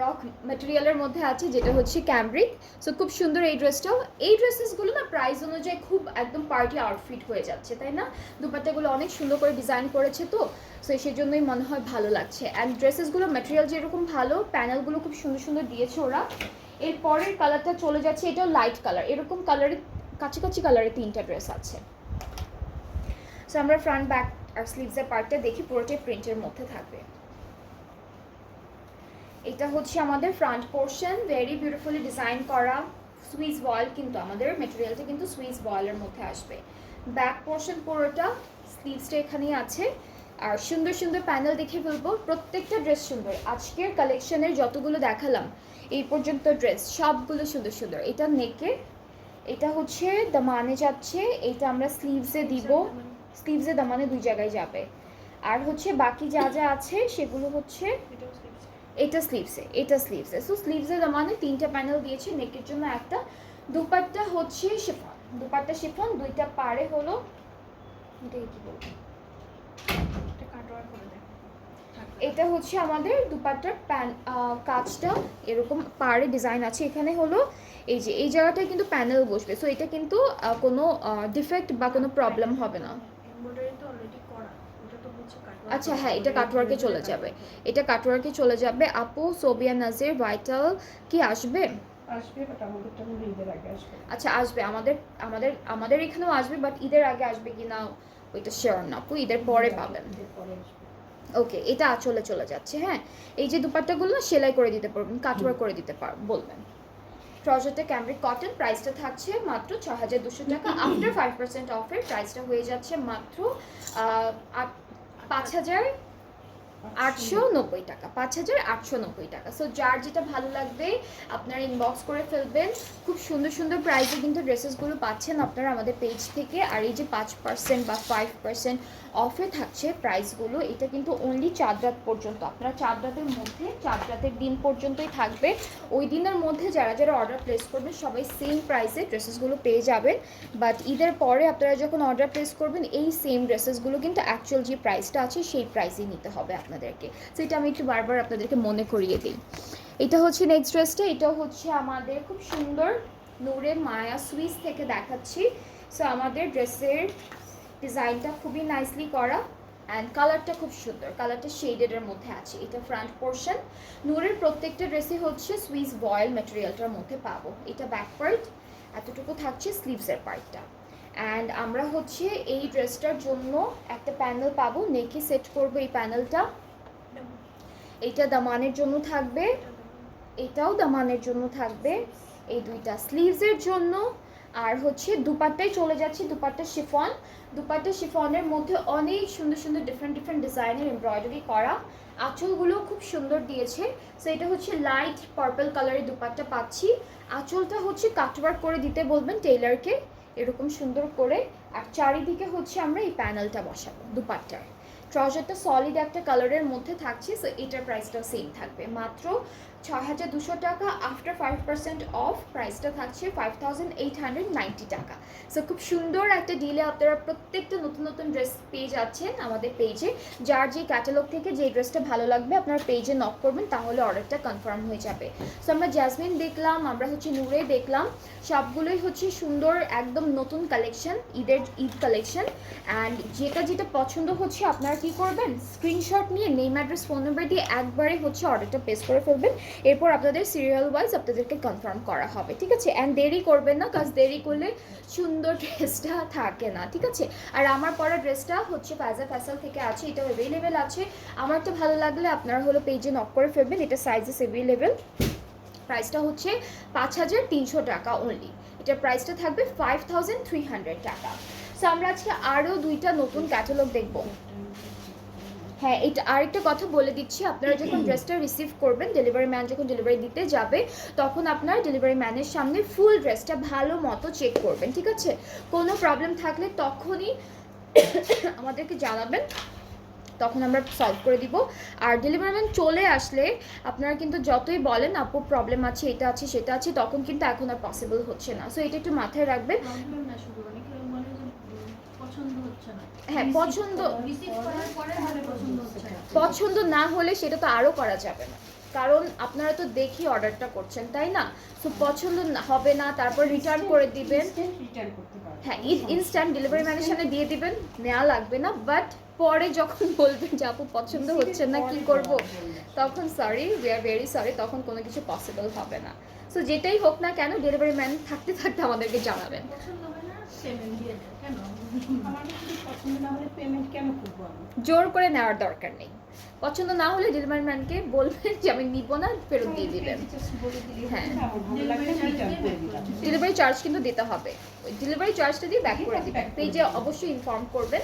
রক ম্যাটেরিয়ালের মধ্যে আছে, যেটা হচ্ছে ক্যামব্রিক। সো খুব সুন্দর এই ড্রেসটাও। এই ড্রেসেসগুলো না প্রাইস অনুযায়ী খুব একদম পার্টি আউটফিট হয়ে যাচ্ছে, তাই না? দুপাট্টাগুলো অনেক সুন্দর করে ডিজাইন করেছে, তো সো সেই জন্যই মনে হয় ভালো লাগছে। অ্যান্ড ড্রেসেসগুলো ম্যাটেরিয়াল যেরকম ভালো, প্যানেলগুলো খুব সুন্দর সুন্দর দিয়েছে ওরা। এর পরের কালারটা চলে যাচ্ছে, এটাও লাইট কালার, এরকম কালারের কাছাকাছি কালারে তিনটা ড্রেস আছে। সো আমরা ফ্রন্ট ব্যাক আর স্লিভসের পার্টটা দেখি, পুরোটাই প্রিন্টের মধ্যে থাকবে। এটা হচ্ছে আমাদের front portion, very beautifully design করা, সুইস ভয়েল, কিন্তু আমাদের মেটেরিয়ালটা কিন্তু সুইস ভয়েলের মধ্যে আসবে। ব্যাক পোর্শন পুরোটা, স্লিভসটা এখানেই আছে। আর সুন্দর সুন্দর প্যানেল দেখে ফেলবো, প্রত্যেকটা ড্রেস সুন্দর। আজকের কালেকশনের যতগুলো দেখালাম এই পর্যন্ত ড্রেস সবগুলো সুন্দর সুন্দর। এটা নেকে, এটা হচ্ছে দামানে যাচ্ছে, এটা আমরা স্লিভসে দিব, স্লিভসে দামানে দুই জায়গায় যাবে। আর হচ্ছে বাকি যা যা আছে সেগুলো হচ্ছে এটা স্লিভসে। সো স্লিভসে দামানে তিনটা প্যানেল দিয়েছে, নেকের জন্য একটা। দুপাট্টা হচ্ছে শিফন, দুপাট্টা শিফন, দুইটা পাড়ে হলো, এটাকে কি বলবো, এটা হচ্ছে আমাদের দুপাট্টার কাজটা এরকম পাড়ে ডিজাইন আছে। এখানে হলো এই যে এই জায়গাটায় কিন্তু প্যানেল বসবে, সো এটা কিন্তু কোনো ডিফেক্ট বা কোনো প্রবলেম হবে না। আচ্ছা হ্যাঁ, এটা কাটওয়ার্কে চলে যাবে, এটা কাটওয়ার্কে চলে যাবে। আপু সোবিয়া নাজির ভাইটাল কি আসবে? আচ্ছা আসবে, আমাদের আমাদের আমাদের এখানেও আসবে, বাট ঈদের আগে আসবে কি না ওইটা শিওর না আপু, ঈদের পরে পাবেন। ওকে, এটা আঁচলে চলে যাচ্ছে। হ্যাঁ, এই যে দুপাট্টাগুলো না সেলাই করে দিতে পারবেন, কাটওয়ার্ক করে দিতে বলবেন। ট্রাউজারটা ক্যামব্রিক কটন, প্রাইসটা থাকছে মাত্র ৬,২০০ টাকা। আফটার 5% অফের প্রাইসটা হয়ে যাচ্ছে মাত্র ৫,৮৯০ টাকা, ৫,৮৯০ টাকা। সো যার যেটা ভালো লাগবে আপনারা ইনবক্স করে ফেলবেন। খুব সুন্দর সুন্দর প্রাইসে কিন্তু ড্রেসেসগুলো পাচ্ছেন আপনারা আমাদের পেজ থেকে। আর এই যে 5% বা 5% অফে থাকছে প্রাইসগুলো, এটা কিন্তু অনলি 4 রাত পর্যন্ত। আপনারা 4 রাতের মধ্যে, 4 রাতের দিন পর্যন্তই থাকবে। ওই দিনের মধ্যে যারা যারা অর্ডার প্লেস করবেন সবাই সেম প্রাইসে ড্রেসেসগুলো পেয়ে যাবেন। বাট ঈদের পরে আপনারা যখন অর্ডার প্লেস করবেন এই সেম ড্রেসেসগুলো কিন্তু অ্যাকচুয়াল যে প্রাইসটা আছে সেই প্রাইসেই নিতে হবে আপনাদেরকে। সো এটা আমি একটু বারবার আপনাদেরকে মনে করিয়ে দিই। এটা হচ্ছে নেক্সট ড্রেসটা, এটাও হচ্ছে আমাদের খুব সুন্দর নূরে মায়া সুইস থেকে দেখাচ্ছি। সো আমাদের ড্রেসের ডিজাইনটা খুবই নাইসলি করা, অ্যান্ড কালারটা খুব সুন্দর, কালারটা শেডেডের মধ্যে আছে। এটা ফ্রন্ট পোর্শন, নূরের প্রত্যেকটা ড্রেসই হচ্ছে সুইস ভয়েল ম্যাটেরিয়ালটার মধ্যে পাবো। এটা ব্যাক পার্ট, এতটুকু থাকছে স্লিভসের পার্টটা। অ্যান্ড আমরা হচ্ছে এই ড্রেসটার জন্য একটা প্যানেল পাবো, নেকে সেট করবো এই প্যানেলটা। এইটা দামানের জন্য থাকবে, এটাও দামানের জন্য থাকবে, এই দুইটা স্লিভসের জন্য। আর হচ্ছে দুপাট্টায় চলে যাচ্ছে, দুপাট্টা শিফন, দুপাট্টা শিফনের মধ্যে অনেক সুন্দর সুন্দর ডিফারেন্ট ডিফারেন্ট ডিজাইনের এমব্রয়ডারি করা, আঁচলগুলো খুব সুন্দর দিয়েছে। সো এটা হচ্ছে লাইট পার্পল কালারের দুপাট্টা পাচ্ছি। আঁচলটা হচ্ছে কাটওয়ার্ক করে দিতে বলবেন টেইলারকে এরকম সুন্দর করে। আর চারিদিকে হচ্ছে আমরা এই প্যানেলটা বসাবো দুপাট্টার। ট্রাউজারটা সলিড একটা কালারের মধ্যে থাকছে। সো এটার প্রাইসটাও সেম থাকবে, মাত্র ৬,২০০ টাকা। আফটার 5% অফ প্রাইসটা থাকছে 5,890 টাকা। সো খুব সুন্দর একটা ডিলে আপনারা প্রত্যেকটা নতুন নতুন ড্রেস পেয়ে যাচ্ছেন আমাদের পেজে। যার যে ক্যাটালগ থেকে যে ড্রেসটা ভালো লাগবে আপনারা পেজে নক করবেন, তাহলে অর্ডারটা কনফার্ম হয়ে যাবে। সো আমরা জ্যাসমিন দেখলাম, আমরা হচ্ছে নূরে দেখলাম, সবগুলোই হচ্ছে সুন্দর একদম নতুন কালেকশন, ঈদ কালেকশন। অ্যান্ড যেটা যেটা পছন্দ হচ্ছে আপনারা কি করবেন, স্ক্রিনশট নিয়ে নেম অ্যাড্রেস ফোন নাম্বার দিয়ে একবারে হচ্ছে অর্ডারটা প্লেস করে ফেলবেন। এরপর আপনাদের সিরিয়াল ওয়াইজ আপনাদেরকে কনফার্ম করা হবে, ঠিক আছে? অ্যান্ড দেরি করবেন না, কাজ দেরি করলে সুন্দর ড্রেসটা থাকে না, ঠিক আছে? আর আমার পরা ড্রেসটা হচ্ছে ফায়জা ফ্যাশন থেকে আছে, এটাও অ্যাভেলেবেল আছে। আমারটা ভালো লাগলে আপনারা হলো পেজে নক করে ফেলবেন, এটা সাইজেস অ্যাভেলেবেল। প্রাইসটা হচ্ছে 5300 টাকা অনলি। এটার প্রাইসটা থাকবে 5300 টাকা। সো আমরা আজকে আরও দুইটা নতুন ক্যাটালগ দেখবো। হ্যাঁ, এটা আরেকটা কথা বলে দিচ্ছি, আপনারা যখন ড্রেসটা রিসিভ করবেন, ডেলিভারি ম্যান যখন ডেলিভারি দিতে যাবে, তখন আপনার ডেলিভারি ম্যানের সামনে ফুল ড্রেসটা ভালো মতো চেক করবেন, ঠিক আছে? কোনো প্রবলেম থাকলে তখনই আমাদেরকে জানাবেন, তখন আমরা সলভ করে দিব। আর ডেলিভারি ম্যান চলে আসলে আপনারা কিন্তু যতই বলেন আপু প্রবলেম আছে, এটা আছে সেটা আছে, তখন কিন্তু এখন আর পসিবল হচ্ছে না। সো এটা একটু মাথায় রাখবেন। হ্যাঁ, পছন্দ না হলে সেটা তো আরও করা যাবে না, কারণ আপনারা তো দেখি অর্ডারটা করছেন, তাই না? সো পছন্দ হবে না, তারপর রিটার্ন করে দিবেন। হ্যাঁ, ইনস্ট্যান্ট ডেলিভারি ম্যানের সামনে দিয়ে দিবেন, নেওয়া লাগবে না। বাট পরে যখন বলবেন যে আপু পছন্দ হচ্ছে না, কি করব, তখন sorry, we are very sorry, তখন কোনো কিছু পসিবল হবে না। সো যেটাই হোক না কেন, ডেলিভারি ম্যান থাকতে থাকতে আমাদেরকে জানাবেন। জোর করে নেওয়ার দরকার নেই, পছন্দ না হলে ডেলিভারি ম্যানকে বলবেন যে আমি নিব না, ফেরত দিয়ে দিবেন। হ্যাঁ, ডেলিভারি চার্জ কিন্তু দিতে হবে, ওই ডেলিভারি চার্জটা দিয়ে ব্যাক করে দিবেন। পেজে অবশ্যই ইনফর্ম করবেন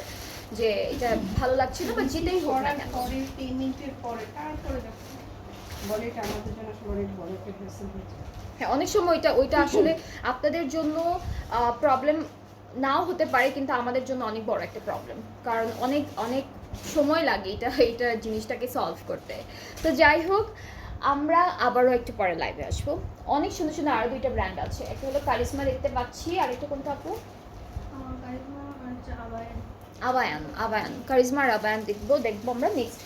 যে এটা ভালো লাগছে না, বা যেটাই হোক না কেন। হ্যাঁ, অনেক সময় ওইটা আসলে আপনাদের জন্য প্রবলেম নাও হতে পারে, কিন্তু আমাদের জন্য অনেক বড় একটা প্রবলেম, কারণ অনেক অনেক সময় লাগে এটা জিনিসটাকে সলভ করতে। তো যাই হোক, আমরা আবারও একটু পরে লাইভে আসবো। অনেক সুন্দর সুন্দর আরও দুইটা ব্র্যান্ড আছে, একটা হলো কারিশমা দেখতে পাচ্ছি, আর একটা কোনটা আপু? আবায়ান, কারিশমার আবায়ান দেখবো আমরা নেক্সট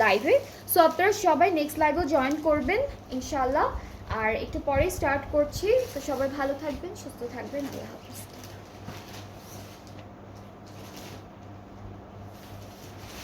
লাইভে। সো আপনারা সবাই নেক্সট লাইভেও জয়েন করবেন ইনশাল্লাহ। আর একটু পরেই স্টার্ট করছি। তো সবাই ভালো থাকবেন, সুস্থ থাকবেন, আল্লাহ হাফিজ।